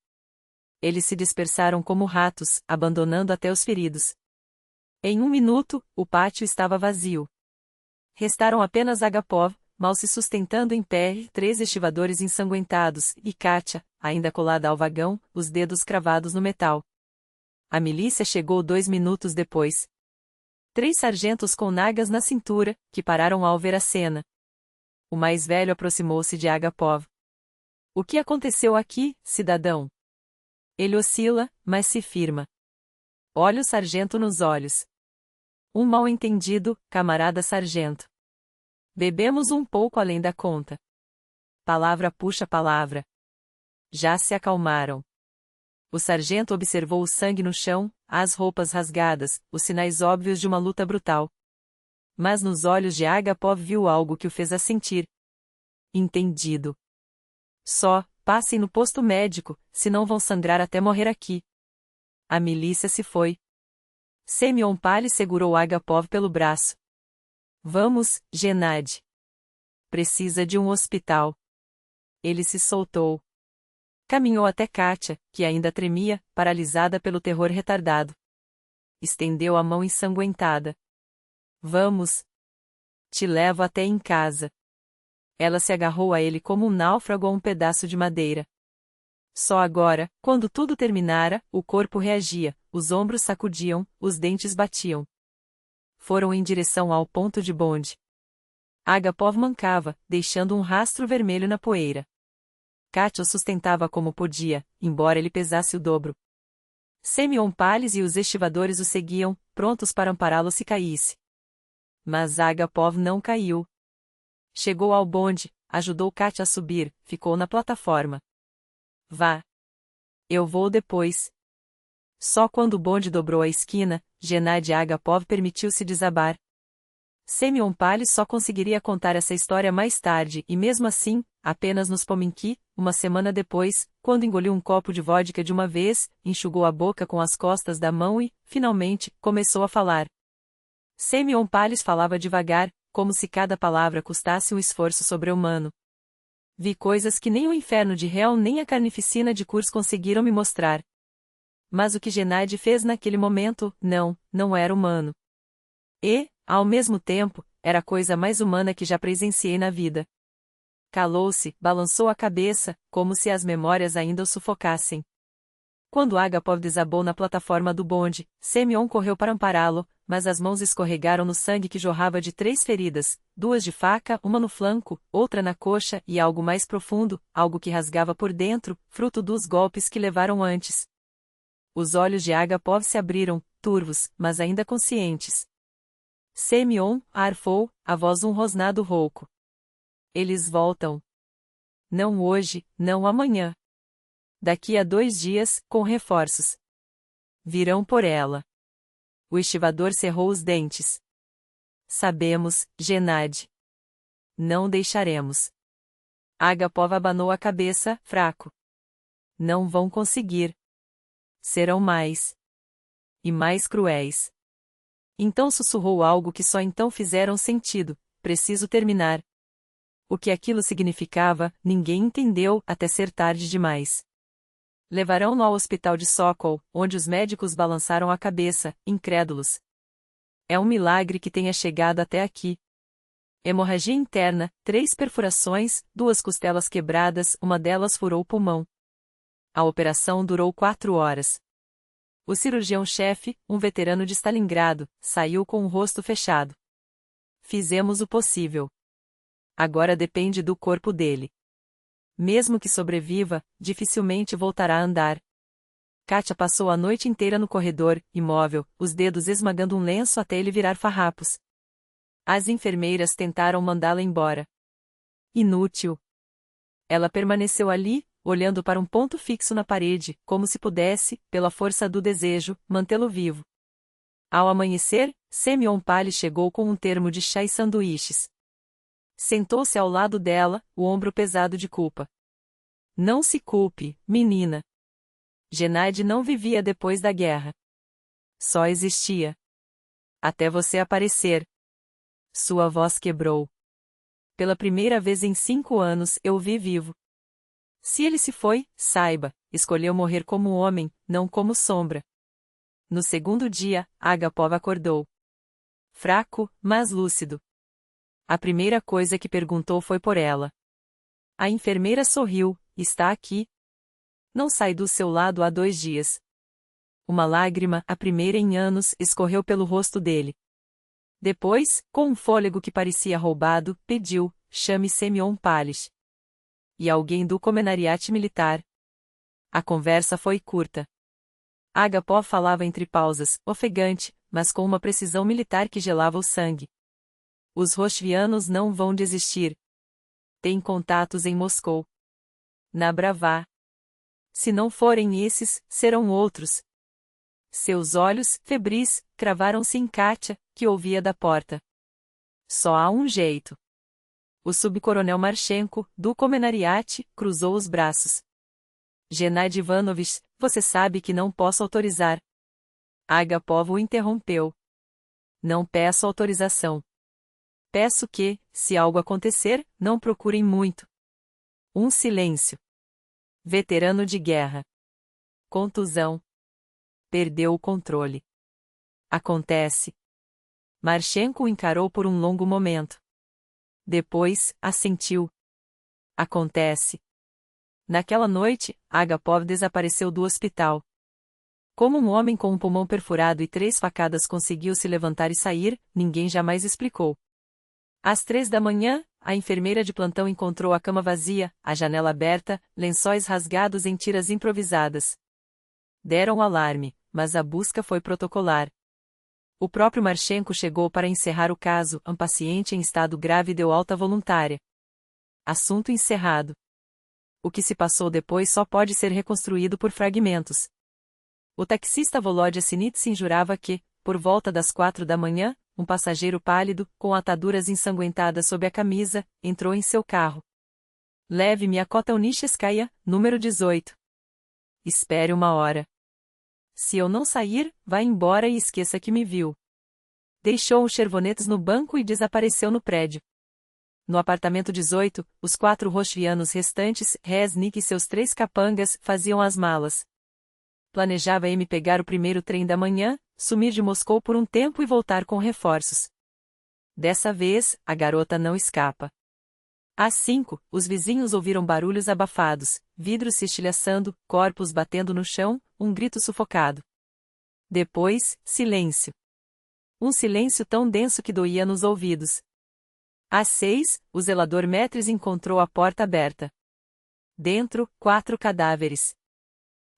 Eles se dispersaram como ratos, abandonando até os feridos. Em 1 minuto, o pátio estava vazio. Restaram apenas Agapov, mal se sustentando em pé, 3 estivadores ensanguentados, e Katia, ainda colada ao vagão, os dedos cravados no metal. A milícia chegou 2 minutos depois. 3 sargentos com nagas na cintura, que pararam ao ver a cena. O mais velho aproximou-se de Agapov. O que aconteceu aqui, cidadão? Ele oscila, mas se firma. Olha o sargento nos olhos. Um mal-entendido, camarada sargento. Bebemos um pouco além da conta. Palavra puxa palavra. Já se acalmaram. O sargento observou o sangue no chão, as roupas rasgadas, os sinais óbvios de uma luta brutal. Mas nos olhos de Agapov viu algo que o fez assentir. Entendido. Só, passem no posto médico, senão vão sangrar até morrer aqui. A milícia se foi. Semyon Palish segurou Agapov pelo braço. Vamos, Gennady. Precisa de um hospital. Ele se soltou. Caminhou até Katia, que ainda tremia, paralisada pelo terror retardado. Estendeu a mão ensanguentada. Vamos. Te levo até em casa. Ela se agarrou a ele como um náufrago a um pedaço de madeira. Só agora, quando tudo terminara, o corpo reagia, os ombros sacudiam, os dentes batiam. Foram em direção ao ponto de bonde. Agapov mancava, deixando um rastro vermelho na poeira. Katya o sustentava como podia, embora ele pesasse o dobro. Semyon Pales e os estivadores o seguiam, prontos para ampará-lo se caísse. Mas Agapov não caiu. Chegou ao bonde, ajudou Katya a subir, ficou na plataforma. Vá. Eu vou depois. Só quando o bonde dobrou a esquina, Gennady Agapov permitiu-se desabar. Semyon Pales só conseguiria contar essa história mais tarde e mesmo assim, apenas nos Pominki, uma semana depois, quando engoliu um copo de vodka de uma vez, enxugou a boca com as costas da mão e, finalmente, começou a falar. Semyon Pales falava devagar, como se cada palavra custasse um esforço sobre-humano. Vi coisas que nem o inferno de Hell nem a carnificina de Kursk conseguiram me mostrar. Mas o que Gennady fez naquele momento, não era humano. E, ao mesmo tempo, era a coisa mais humana que já presenciei na vida. Calou-se, balançou a cabeça, como se as memórias ainda o sufocassem. Quando Agapov desabou na plataforma do bonde, Semyon correu para ampará-lo, mas as mãos escorregaram no sangue que jorrava de 3 feridas, 2 de faca, uma no flanco, outra na coxa e algo mais profundo, algo que rasgava por dentro, fruto dos golpes que levaram antes. Os olhos de Agapov se abriram, turvos, mas ainda conscientes. Semyon arfou, a voz um rosnado rouco. Eles voltam. Não hoje, não amanhã. Daqui a 2 dias, com reforços. Virão por ela. O estivador cerrou os dentes. Sabemos, Gennady. Não deixaremos. Agapov abanou a cabeça, fraco. Não vão conseguir. Serão mais. E mais cruéis. Então sussurrou algo que só então fizeram sentido. Preciso terminar. O que aquilo significava, ninguém entendeu até ser tarde demais. Levarão-no ao hospital de Sokol, onde os médicos balançaram a cabeça, incrédulos. É um milagre que tenha chegado até aqui. Hemorragia interna, 3 perfurações, 2 costelas quebradas, uma delas furou o pulmão. A operação durou 4 horas. O cirurgião-chefe, um veterano de Stalingrado, saiu com o rosto fechado. Fizemos o possível. Agora depende do corpo dele. Mesmo que sobreviva, dificilmente voltará a andar. Katya passou a noite inteira no corredor, imóvel, os dedos esmagando um lenço até ele virar farrapos. As enfermeiras tentaram mandá-la embora. Inútil. Ela permaneceu ali, olhando para um ponto fixo na parede, como se pudesse, pela força do desejo, mantê-lo vivo. Ao amanhecer, Semyon Pales chegou com um termo de chá e sanduíches. Sentou-se ao lado dela, o ombro pesado de culpa. Não se culpe, menina. Gennady não vivia depois da guerra. Só existia. Até você aparecer. Sua voz quebrou. Pela primeira vez em 5 anos eu o vi vivo. Se ele se foi, saiba, escolheu morrer como homem, não como sombra. No segundo dia, Agapov acordou. Fraco, mas lúcido. A primeira coisa que perguntou foi por ela. A enfermeira sorriu, está aqui. Não sai do seu lado há 2 dias. Uma lágrima, a primeira em anos, escorreu pelo rosto dele. Depois, com um fôlego que parecia roubado, pediu, chame Semyon Pales. E alguém do Comenariat militar. A conversa foi curta. Agapov falava entre pausas, ofegante, mas com uma precisão militar que gelava o sangue. Os rochvianos não vão desistir. Tem contatos em Moscou. Na Bravá. Se não forem esses, serão outros. Seus olhos, febris, cravaram-se em Katya, que ouvia da porta. Só há um jeito. O subcoronel Marchenko, do Comenariat, cruzou os braços. Gennady Ivanovich, você sabe que não posso autorizar. Agapov o interrompeu. Não peço autorização. Peço que, se algo acontecer, não procurem muito. Um silêncio. Veterano de guerra. Contusão. Perdeu o controle. Acontece. Marchenko o encarou por um longo momento. Depois, assentiu. Acontece. Naquela noite, Agapov desapareceu do hospital. Como um homem com um pulmão perfurado e 3 facadas conseguiu se levantar e sair, ninguém jamais explicou. Às 3 da manhã, a enfermeira de plantão encontrou a cama vazia, a janela aberta, lençóis rasgados em tiras improvisadas. Deram o alarme, mas a busca foi protocolar. O próprio Marchenko chegou para encerrar o caso, um paciente em estado grave deu alta voluntária. Assunto encerrado. O que se passou depois só pode ser reconstruído por fragmentos. O taxista Volodya Sinitsyn jurava que, por volta das 4 da manhã, um passageiro pálido, com ataduras ensanguentadas sob a camisa, entrou em seu carro. Leve-me a Kotelnicheskaya, número 18. Espere 1 hora. Se eu não sair, vá embora e esqueça que me viu. Deixou os chervonetes no banco e desapareceu no prédio. No apartamento 18, os 4 rochvianos restantes, Reznik e seus 3 capangas, faziam as malas. Planejava me pegar o primeiro trem da manhã, sumir de Moscou por um tempo e voltar com reforços. Dessa vez, a garota não escapa. Às 5, os vizinhos ouviram barulhos abafados, vidros se estilhaçando, corpos batendo no chão, um grito sufocado. Depois, silêncio. Um silêncio tão denso que doía nos ouvidos. Às 6, o zelador Metres encontrou a porta aberta. Dentro, 4 cadáveres.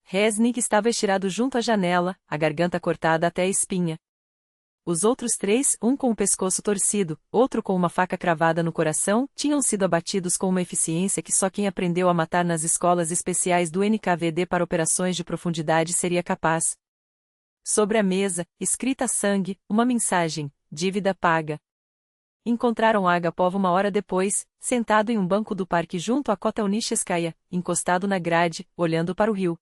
Reznik estava estirado junto à janela, a garganta cortada até a espinha. Os outros 3, um com o pescoço torcido, outro com uma faca cravada no coração, tinham sido abatidos com uma eficiência que só quem aprendeu a matar nas escolas especiais do NKVD para operações de profundidade seria capaz. Sobre a mesa, escrita a sangue, uma mensagem: dívida paga. Encontraram Agapov 1 hora depois, sentado em um banco do parque junto à Kotelnicheskaya, encostado na grade, olhando para o rio.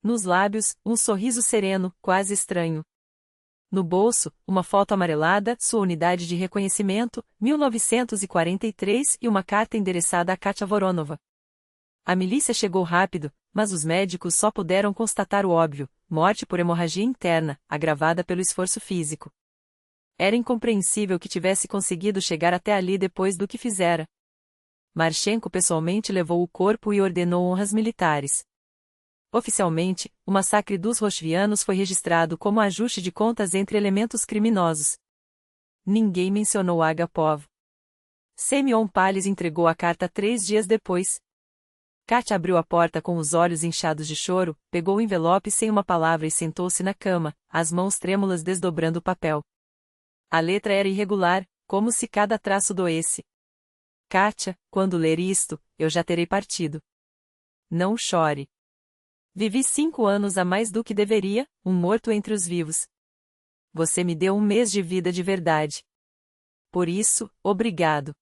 Nos lábios, um sorriso sereno, quase estranho. No bolso, uma foto amarelada, sua unidade de reconhecimento, 1943 e uma carta endereçada a Katia Voronova. A milícia chegou rápido, mas os médicos só puderam constatar o óbvio: morte por hemorragia interna, agravada pelo esforço físico. Era incompreensível que tivesse conseguido chegar até ali depois do que fizera. Marchenko pessoalmente levou o corpo e ordenou honras militares. Oficialmente, o massacre dos rochvianos foi registrado como ajuste de contas entre elementos criminosos. Ninguém mencionou Agapov. Semyon Pallis entregou a carta 3 dias depois. Katia abriu a porta com os olhos inchados de choro, pegou o envelope sem uma palavra e sentou-se na cama, as mãos trêmulas desdobrando o papel. A letra era irregular, como se cada traço doesse. Katia, quando ler isto, eu já terei partido. Não chore. Vivi 5 anos a mais do que deveria, um morto entre os vivos. Você me deu 1 mês de vida de verdade. Por isso, obrigado.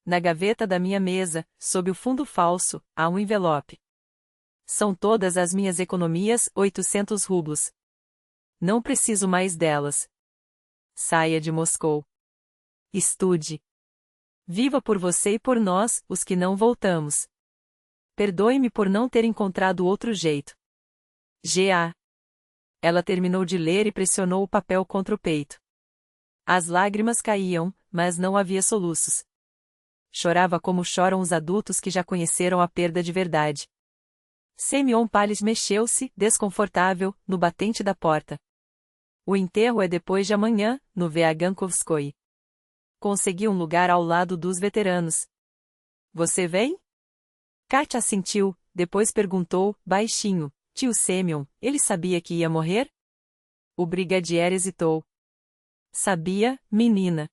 Na gaveta da minha mesa, sob o fundo falso, há um envelope. São todas as minhas economias, 800 rublos. Não preciso mais delas. Saia de Moscou. Estude. Viva por você e por nós, os que não voltamos. Perdoe-me por não ter encontrado outro jeito. G.A. Ela terminou de ler e pressionou o papel contra o peito. As lágrimas caíam, mas não havia soluços. Chorava como choram os adultos que já conheceram a perda de verdade. Semyon Pallis mexeu-se, desconfortável, no batente da porta. O enterro é depois de amanhã, no Vagankovskoye. Consegui um lugar ao lado dos veteranos. Você vem? Katia assentiu, depois perguntou, baixinho: tio Semyon, ele sabia que ia morrer? O brigadier hesitou. Sabia, menina.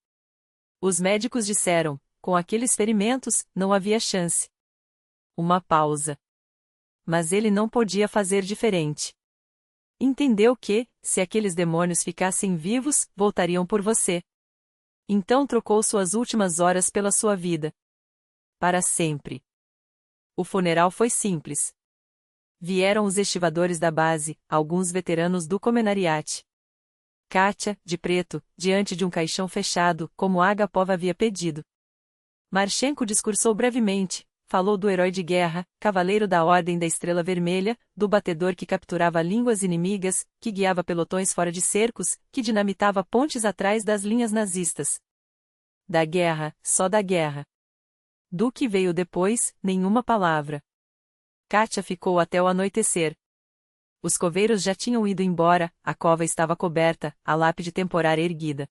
Os médicos disseram: com aqueles ferimentos, não havia chance. Uma pausa. Mas ele não podia fazer diferente. Entendeu que, se aqueles demônios ficassem vivos, voltariam por você. Então trocou suas últimas horas pela sua vida. Para sempre. O funeral foi simples. Vieram os estivadores da base, alguns veteranos do Comenariat. Katia, de preto, diante de um caixão fechado, como Agapov havia pedido. Marchenko discursou brevemente, falou do herói de guerra, cavaleiro da Ordem da Estrela Vermelha, do batedor que capturava línguas inimigas, que guiava pelotões fora de cercos, que dinamitava pontes atrás das linhas nazistas. Da guerra, só da guerra. Do que veio depois, nenhuma palavra. Katia ficou até o anoitecer. Os coveiros já tinham ido embora, a cova estava coberta, a lápide temporária erguida.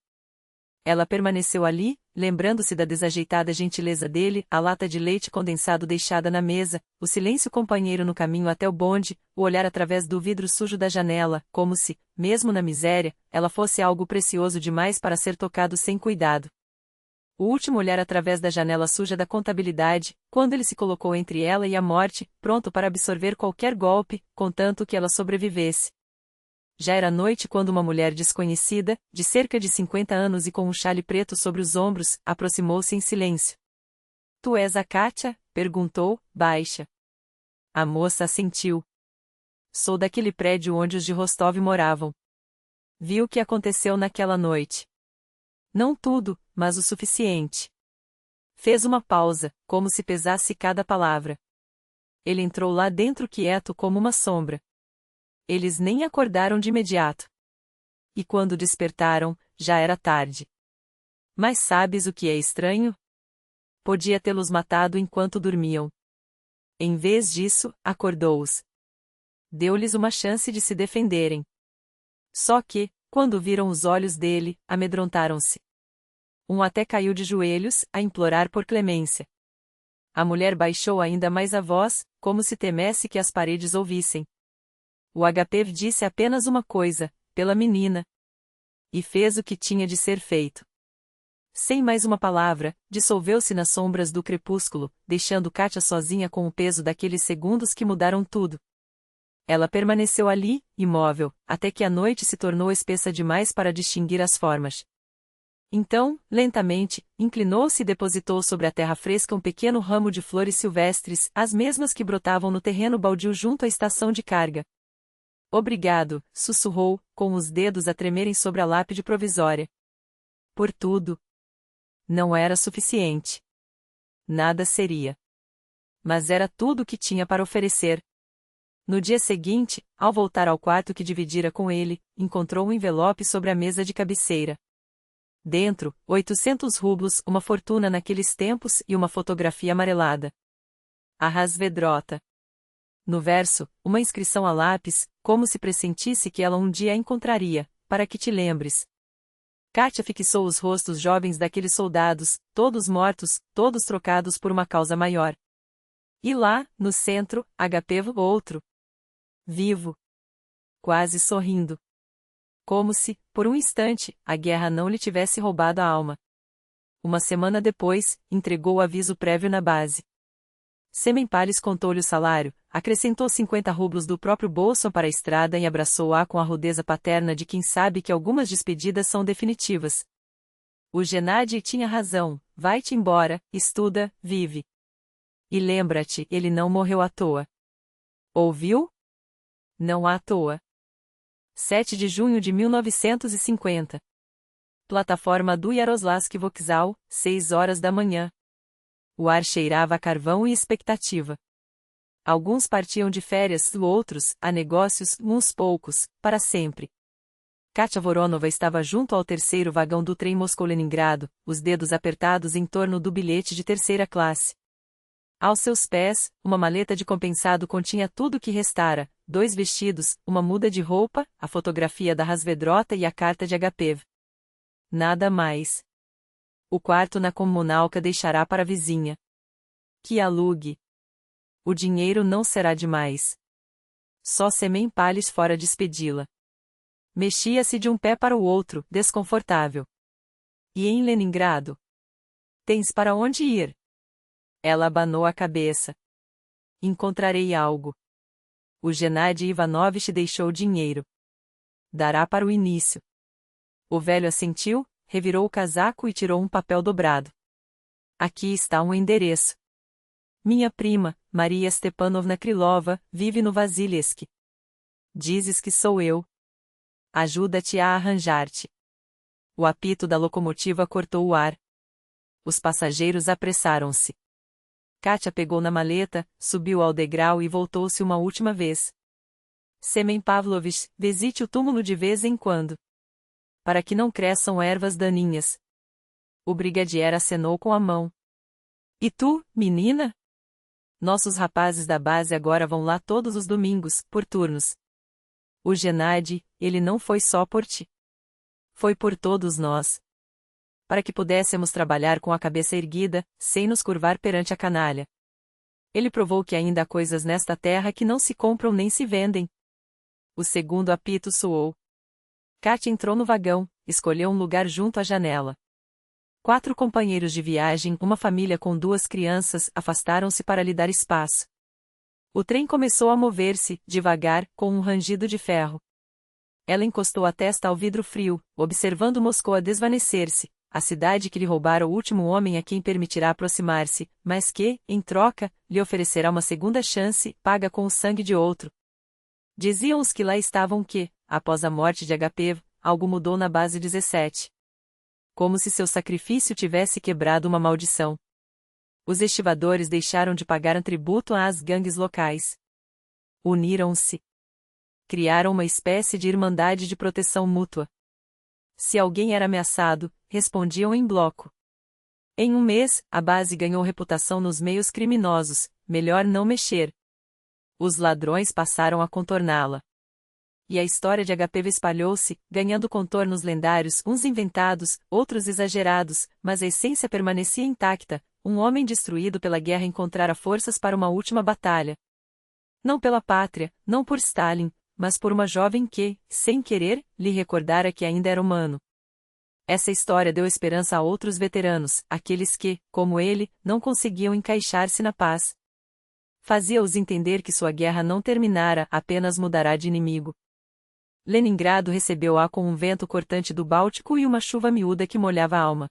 Ela permaneceu ali, lembrando-se da desajeitada gentileza dele, a lata de leite condensado deixada na mesa, o silêncio companheiro no caminho até o bonde, o olhar através do vidro sujo da janela, como se, mesmo na miséria, ela fosse algo precioso demais para ser tocado sem cuidado. O último olhar através da janela suja da contabilidade, quando ele se colocou entre ela e a morte, pronto para absorver qualquer golpe, contanto que ela sobrevivesse. Já era noite quando uma mulher desconhecida, de cerca de 50 anos e com um xale preto sobre os ombros, aproximou-se em silêncio. — Tu és a Kátia? Perguntou, baixa. A moça assentiu. — Sou daquele prédio onde os de Rostov moravam. Vi o que aconteceu naquela noite. Não tudo, mas o suficiente. Fez uma pausa, como se pesasse cada palavra. Ele entrou lá dentro quieto como uma sombra. Eles nem acordaram de imediato. E quando despertaram, já era tarde. Mas sabes o que é estranho? Podia tê-los matado enquanto dormiam. Em vez disso, acordou-os. Deu-lhes uma chance de se defenderem. Só que, quando viram os olhos dele, amedrontaram-se. Um até caiu de joelhos, a implorar por clemência. A mulher baixou ainda mais a voz, como se temesse que as paredes ouvissem. O HP disse apenas uma coisa, pela menina. E fez o que tinha de ser feito. Sem mais uma palavra, dissolveu-se nas sombras do crepúsculo, deixando Kátia sozinha com o peso daqueles segundos que mudaram tudo. Ela permaneceu ali, imóvel, até que a noite se tornou espessa demais para distinguir as formas. Então, lentamente, inclinou-se e depositou sobre a terra fresca um pequeno ramo de flores silvestres, as mesmas que brotavam no terreno baldio junto à estação de carga. Obrigado, sussurrou, com os dedos a tremerem sobre a lápide provisória. Por tudo. Não era suficiente. Nada seria. Mas era tudo o que tinha para oferecer. No dia seguinte, ao voltar ao quarto que dividira com ele, encontrou um envelope sobre a mesa de cabeceira. Dentro, 800 rublos, uma fortuna naqueles tempos e uma fotografia amarelada. A Rasvedrota. No verso, uma inscrição a lápis, como se pressentisse que ela um dia a encontraria, para que te lembres. Kátia fixou os rostos jovens daqueles soldados, todos mortos, todos trocados por uma causa maior. E lá, no centro, HP outro. Vivo. Quase sorrindo. Como se, por um instante, a guerra não lhe tivesse roubado a alma. Uma semana depois, entregou o aviso prévio na base. Semenpales contou-lhe o salário, acrescentou 50 rublos do próprio bolso para a estrada e abraçou-a com a rudeza paterna de quem sabe que algumas despedidas são definitivas. O Gennady tinha razão, vai-te embora, estuda, vive. E lembra-te, ele não morreu à toa. Ouviu? Não à toa. 7 de junho de 1950. Plataforma do Yaroslavsk Vokzal, 6 horas da manhã. O ar cheirava a carvão e expectativa. Alguns partiam de férias, outros, a negócios, uns poucos, para sempre. Kátia Voronova estava junto ao terceiro vagão do trem Moscou-Leningrado, os dedos apertados em torno do bilhete de terceira classe. Aos seus pés, uma maleta de compensado continha tudo o que restara, 2 vestidos, uma muda de roupa, a fotografia da Rasvedrota e a carta de HP. Nada mais. O quarto na comunalca deixará para a vizinha. Que alugue. O dinheiro não será demais. Só Semenpales fora despedi-la. Mexia-se de um pé para o outro, desconfortável. E em Leningrado? Tens para onde ir? Ela abanou a cabeça. Encontrarei algo. O Gennady Ivanovich deixou dinheiro. Dará para o início. O velho assentiu, revirou o casaco e tirou um papel dobrado. Aqui está um endereço. Minha prima, Maria Stepanovna Krylova, vive no Vasilevsk. Dizes que sou eu. Ajuda-te a arranjar-te. O apito da locomotiva cortou o ar. Os passageiros apressaram-se. Kátia pegou na maleta, subiu ao degrau e voltou-se uma última vez. Semen Pavlovich, visite o túmulo de vez em quando. Para que não cresçam ervas daninhas. O brigadier acenou com a mão. E tu, menina? Nossos rapazes da base agora vão lá todos os domingos, por turnos. O Gennady, ele não foi só por ti. Foi por todos nós. Para que pudéssemos trabalhar com a cabeça erguida, sem nos curvar perante a canalha. Ele provou que ainda há coisas nesta terra que não se compram nem se vendem. O segundo apito soou. Katia entrou no vagão, escolheu um lugar junto à janela. 4 companheiros de viagem, uma família com 2 crianças, afastaram-se para lhe dar espaço. O trem começou a mover-se, devagar, com um rangido de ferro. Ela encostou a testa ao vidro frio, observando Moscou a desvanecer-se, a cidade que lhe roubara o último homem a quem permitirá aproximar-se, mas que, em troca, lhe oferecerá uma segunda chance, paga com o sangue de outro. Diziam os que lá estavam que, após a morte de HP, algo mudou na base 17. Como se seu sacrifício tivesse quebrado uma maldição. Os estivadores deixaram de pagar tributo às gangues locais. Uniram-se. Criaram uma espécie de irmandade de proteção mútua. Se alguém era ameaçado, respondiam em bloco. Em um mês, a base ganhou reputação nos meios criminosos, melhor não mexer. Os ladrões passaram a contorná-la. E a história de HP espalhou-se, ganhando contornos lendários, uns inventados, outros exagerados, mas a essência permanecia intacta. Um homem destruído pela guerra encontrara forças para uma última batalha. Não pela pátria, não por Stalin, mas por uma jovem que, sem querer, lhe recordara que ainda era humano. Essa história deu esperança a outros veteranos, aqueles que, como ele, não conseguiam encaixar-se na paz. Fazia-os entender que sua guerra não terminara, apenas mudará de inimigo. Leningrado recebeu-a com um vento cortante do Báltico e uma chuva miúda que molhava a alma.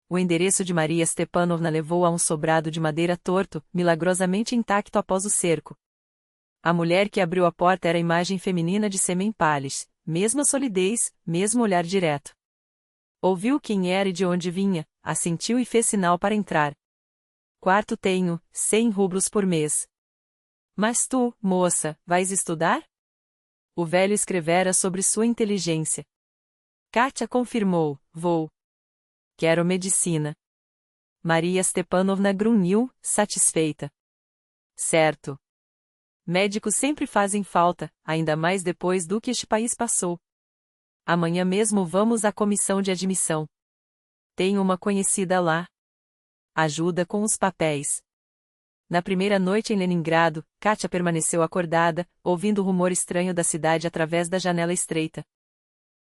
O endereço de Maria Stepanovna levou a um sobrado de madeira torto, milagrosamente intacto após o cerco. A mulher que abriu a porta era a imagem feminina de Semen Pales, mesma solidez, mesmo olhar direto. Ouviu quem era e de onde vinha, assentiu e fez sinal para entrar. Quarto tenho, 100 rublos por mês. Mas tu, moça, vais estudar? O velho escrevera sobre sua inteligência. Katia confirmou, vou. Quero medicina. Maria Stepanovna grunhiu, satisfeita. Certo. Médicos sempre fazem falta, ainda mais depois do que este país passou. Amanhã mesmo vamos à comissão de admissão. Tenho uma conhecida lá. Ajuda com os papéis. Na primeira noite em Leningrado, Katia permaneceu acordada, ouvindo o rumor estranho da cidade através da janela estreita.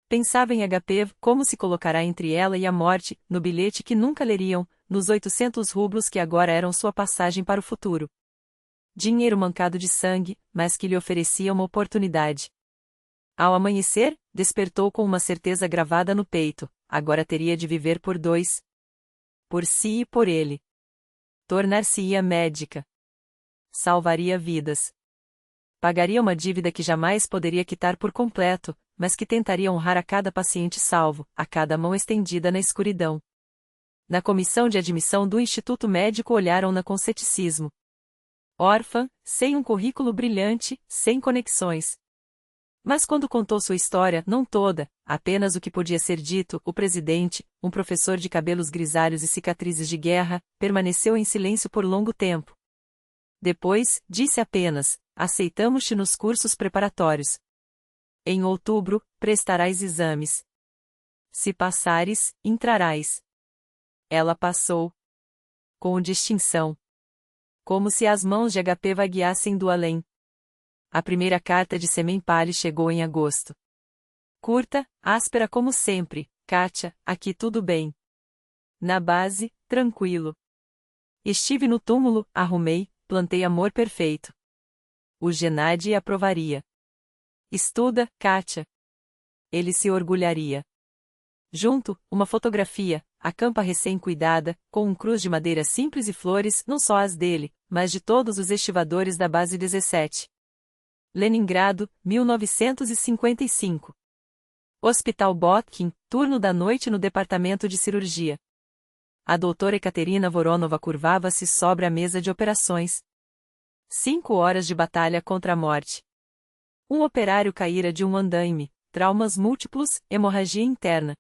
Pensava em HP, como se colocará entre ela e a morte, no bilhete que nunca leriam, nos 800 rublos que agora eram sua passagem para o futuro. Dinheiro mancado de sangue, mas que lhe oferecia uma oportunidade. Ao amanhecer, despertou com uma certeza gravada no peito, agora teria de viver por 2. Por si e por ele. Tornar-se-ia médica. Salvaria vidas. Pagaria uma dívida que jamais poderia quitar por completo, mas que tentaria honrar a cada paciente salvo, a cada mão estendida na escuridão. Na comissão de admissão do Instituto Médico olharam-na com ceticismo. Órfã, sem um currículo brilhante, sem conexões. Mas quando contou sua história, não toda, apenas o que podia ser dito, o presidente, um professor de cabelos grisalhos e cicatrizes de guerra, permaneceu em silêncio por longo tempo. Depois, disse apenas, aceitamos-te nos cursos preparatórios. Em outubro, prestarás exames. Se passares, entrarás. Ela passou. Com distinção. Como se as mãos de HP vagueassem do além. A primeira carta de Semen Pales chegou em agosto. Curta, áspera como sempre, Katia, aqui tudo bem. Na base, tranquilo. Estive no túmulo, arrumei, plantei amor perfeito. O Gennady aprovaria. Estuda, Katia. Ele se orgulharia. Junto, uma fotografia, a campa recém-cuidada, com um cruz de madeira simples e flores, não só as dele, mas de todos os estivadores da base 17. Leningrado, 1955. Hospital Botkin, turno da noite no departamento de cirurgia. A doutora Ekaterina Voronova curvava-se sobre a mesa de operações. 5 horas de batalha contra a morte. Um operário caíra de um andaime, traumas múltiplos, hemorragia interna.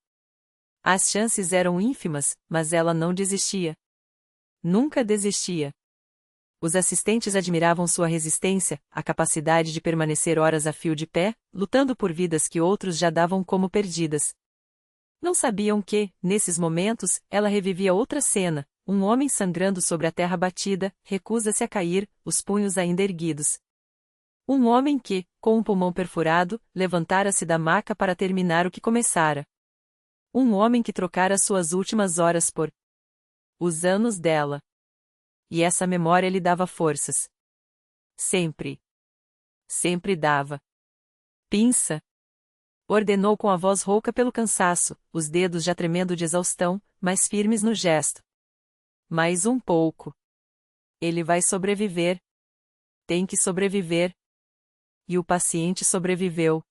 As chances eram ínfimas, mas ela não desistia. Nunca desistia. Os assistentes admiravam sua resistência, a capacidade de permanecer horas a fio de pé, lutando por vidas que outros já davam como perdidas. Não sabiam que, nesses momentos, ela revivia outra cena, um homem sangrando sobre a terra batida, recusa-se a cair, os punhos ainda erguidos. Um homem que, com um pulmão perfurado, levantara-se da maca para terminar o que começara. Um homem que trocara suas últimas horas por os anos dela. E essa memória lhe dava forças. Sempre. Sempre dava. Pinça. Ordenou com a voz rouca pelo cansaço, os dedos já tremendo de exaustão, mas firmes no gesto. Mais um pouco. Ele vai sobreviver. Tem que sobreviver. E o paciente sobreviveu.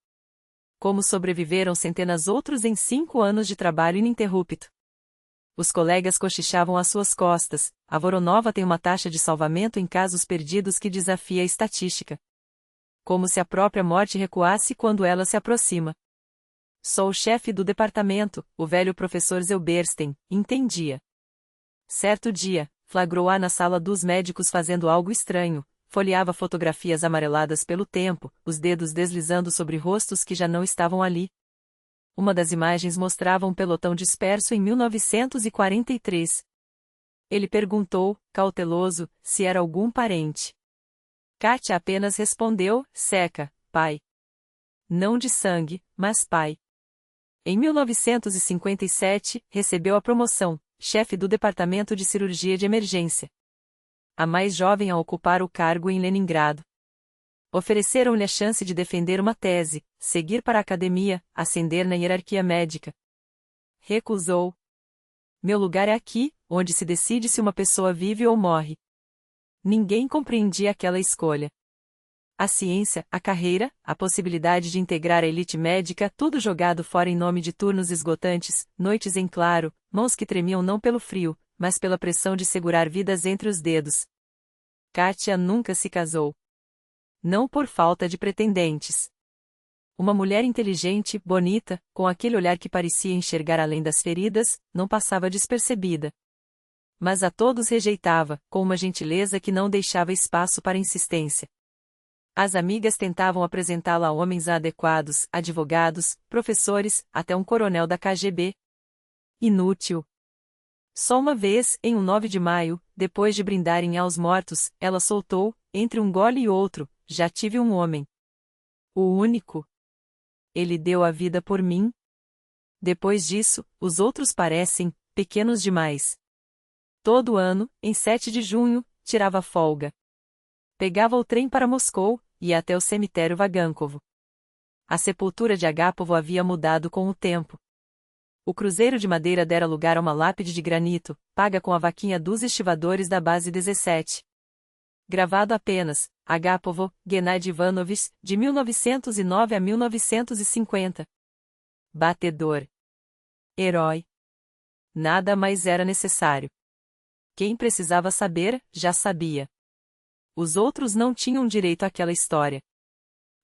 Como sobreviveram centenas outros em 5 anos de trabalho ininterrupto. Os colegas cochichavam às suas costas, a Voronova tem uma taxa de salvamento em casos perdidos que desafia a estatística. Como se a própria morte recuasse quando ela se aproxima. Só o chefe do departamento, o velho professor Zeuberstein, entendia. Certo dia, flagrou-a na sala dos médicos fazendo algo estranho, folheava fotografias amareladas pelo tempo, os dedos deslizando sobre rostos que já não estavam ali. Uma das imagens mostrava um pelotão disperso em 1943. Ele perguntou, cauteloso, se era algum parente. Katia apenas respondeu, seca, pai. Não de sangue, mas pai. Em 1957, recebeu a promoção, chefe do Departamento de Cirurgia de Emergência. A mais jovem a ocupar o cargo em Leningrado. Ofereceram-lhe a chance de defender uma tese, seguir para a academia, ascender na hierarquia médica. Recusou. Meu lugar é aqui, onde se decide se uma pessoa vive ou morre. Ninguém compreendia aquela escolha. A ciência, a carreira, a possibilidade de integrar a elite médica, tudo jogado fora em nome de turnos esgotantes, noites em claro, mãos que tremiam não pelo frio, mas pela pressão de segurar vidas entre os dedos. Katia nunca se casou. Não por falta de pretendentes. Uma mulher inteligente, bonita, com aquele olhar que parecia enxergar além das feridas, não passava despercebida. Mas a todos rejeitava, com uma gentileza que não deixava espaço para insistência. As amigas tentavam apresentá-la a homens adequados, advogados, professores, até um coronel da KGB. Inútil. Só uma vez, em um 9 de maio, depois de brindarem aos mortos, ela soltou, entre um gole e outro, já tive um homem. O único. Ele deu a vida por mim. Depois disso, os outros parecem pequenos demais. Todo ano, em 7 de junho, tirava folga. Pegava o trem para Moscou, e ia até o cemitério Vagankovo. A sepultura de Agapovo havia mudado com o tempo. O cruzeiro de madeira dera lugar a uma lápide de granito, paga com a vaquinha dos estivadores da base 17. Gravado apenas, Agapovo, Gennady Ivanovich, de 1909 a 1950. Batedor. Herói. Nada mais era necessário. Quem precisava saber, já sabia. Os outros não tinham direito àquela história.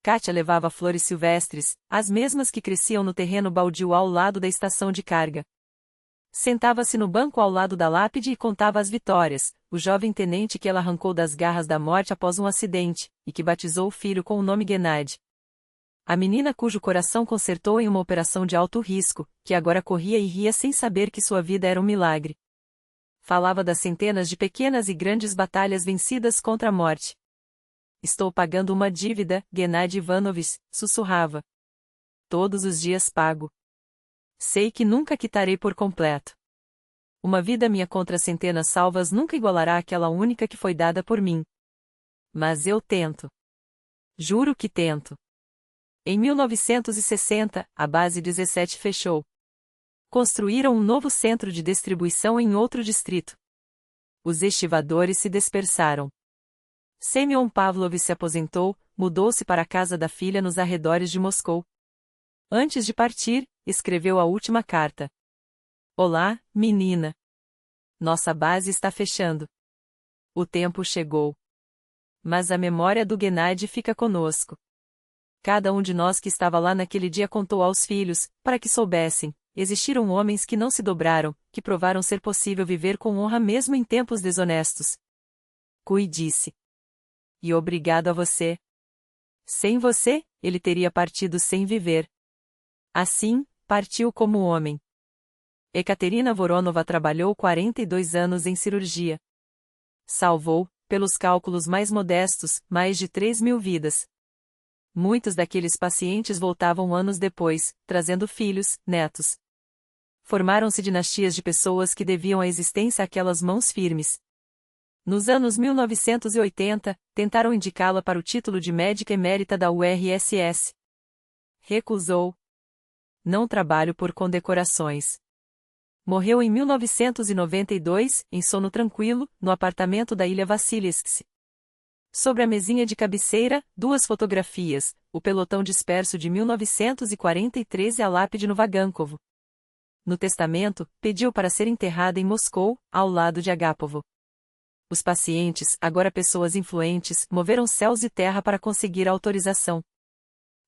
Katia levava flores silvestres, as mesmas que cresciam no terreno baldio ao lado da estação de carga. Sentava-se no banco ao lado da lápide e contava as vitórias, o jovem tenente que ela arrancou das garras da morte após um acidente, e que batizou o filho com o nome Gennady. A menina cujo coração consertou em uma operação de alto risco, que agora corria e ria sem saber que sua vida era um milagre. Falava das centenas de pequenas e grandes batalhas vencidas contra a morte. Estou pagando uma dívida, Gennady Ivanovich, sussurrava. Todos os dias pago. Sei que nunca quitarei por completo. Uma vida minha contra centenas salvas nunca igualará aquela única que foi dada por mim. Mas eu tento. Juro que tento. Em 1960, a base 17 fechou. Construíram um novo centro de distribuição em outro distrito. Os estivadores se dispersaram. Semyon Pavlovich se aposentou, mudou-se para a casa da filha nos arredores de Moscou. Antes de partir, escreveu a última carta. Olá, menina. Nossa base está fechando. O tempo chegou. Mas a memória do Gennady fica conosco. Cada um de nós que estava lá naquele dia contou aos filhos, para que soubessem, existiram homens que não se dobraram, que provaram ser possível viver com honra mesmo em tempos desonestos. Kui disse. E obrigado a você. Sem você, ele teria partido sem viver. Assim, partiu como homem. Ekaterina Voronova trabalhou 42 anos em cirurgia. Salvou, pelos cálculos mais modestos, mais de 3.000 vidas. Muitos daqueles pacientes voltavam anos depois, trazendo filhos, netos. Formaram-se dinastias de pessoas que deviam a existência àquelas mãos firmes. Nos anos 1980, tentaram indicá-la para o título de médica emérita da URSS. Recusou. Não trabalho por condecorações. Morreu em 1992, em sono tranquilo, no apartamento da Ilha Vassilevsk. Sobre a mesinha de cabeceira, 2 fotografias, o pelotão disperso de 1943 e a lápide no Vagankovo. No testamento, pediu para ser enterrada em Moscou, ao lado de Agapovo. Os pacientes, agora pessoas influentes, moveram céus e terra para conseguir a autorização.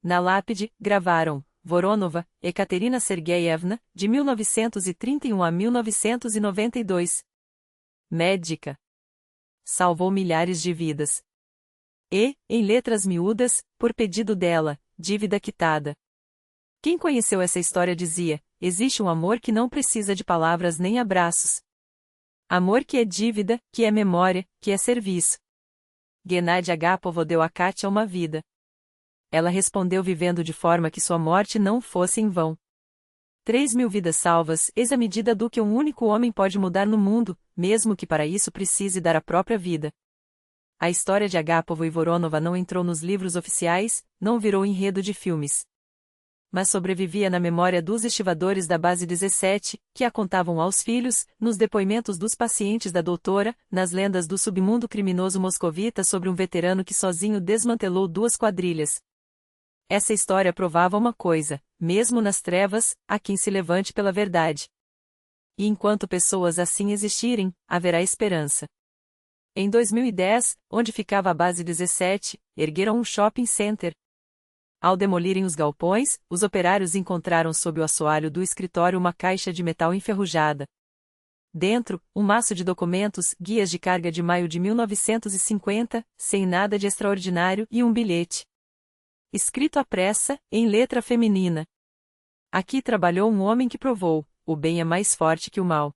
Na lápide, gravaram: Voronova, Ekaterina Sergeyevna, de 1931 a 1992. Médica. Salvou milhares de vidas. E, em letras miúdas, por pedido dela, dívida quitada. Quem conheceu essa história dizia: existe um amor que não precisa de palavras nem abraços. Amor que é dívida, que é memória, que é serviço. Gennady Agapov deu a Katia uma vida. Ela respondeu vivendo de forma que sua morte não fosse em vão. 3.000 vidas salvas, eis a medida do que um único homem pode mudar no mundo, mesmo que para isso precise dar a própria vida. A história de Agapov e Voronova não entrou nos livros oficiais, não virou enredo de filmes. Mas sobrevivia na memória dos estivadores da Base 17, que a contavam aos filhos, nos depoimentos dos pacientes da doutora, nas lendas do submundo criminoso moscovita sobre um veterano que sozinho desmantelou 2 quadrilhas. Essa história provava uma coisa: mesmo nas trevas, há quem se levante pela verdade. E enquanto pessoas assim existirem, haverá esperança. Em 2010, onde ficava a Base 17, ergueram um shopping center. Ao demolirem os galpões, os operários encontraram sob o assoalho do escritório uma caixa de metal enferrujada. Dentro, um maço de documentos, guias de carga de maio de 1950, sem nada de extraordinário, e um bilhete. Escrito à pressa, em letra feminina. Aqui trabalhou um homem que provou: o bem é mais forte que o mal.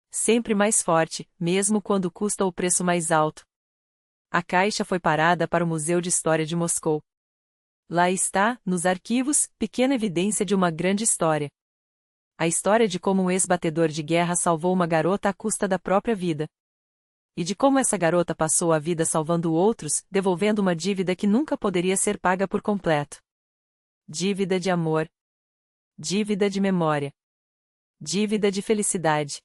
Sempre mais forte, mesmo quando custa o preço mais alto. A caixa foi parada para o Museu de História de Moscou. Lá está, nos arquivos, pequena evidência de uma grande história. A história de como um ex-batedor de guerra salvou uma garota à custa da própria vida. E de como essa garota passou a vida salvando outros, devolvendo uma dívida que nunca poderia ser paga por completo. Dívida de amor. Dívida de memória. Dívida de felicidade.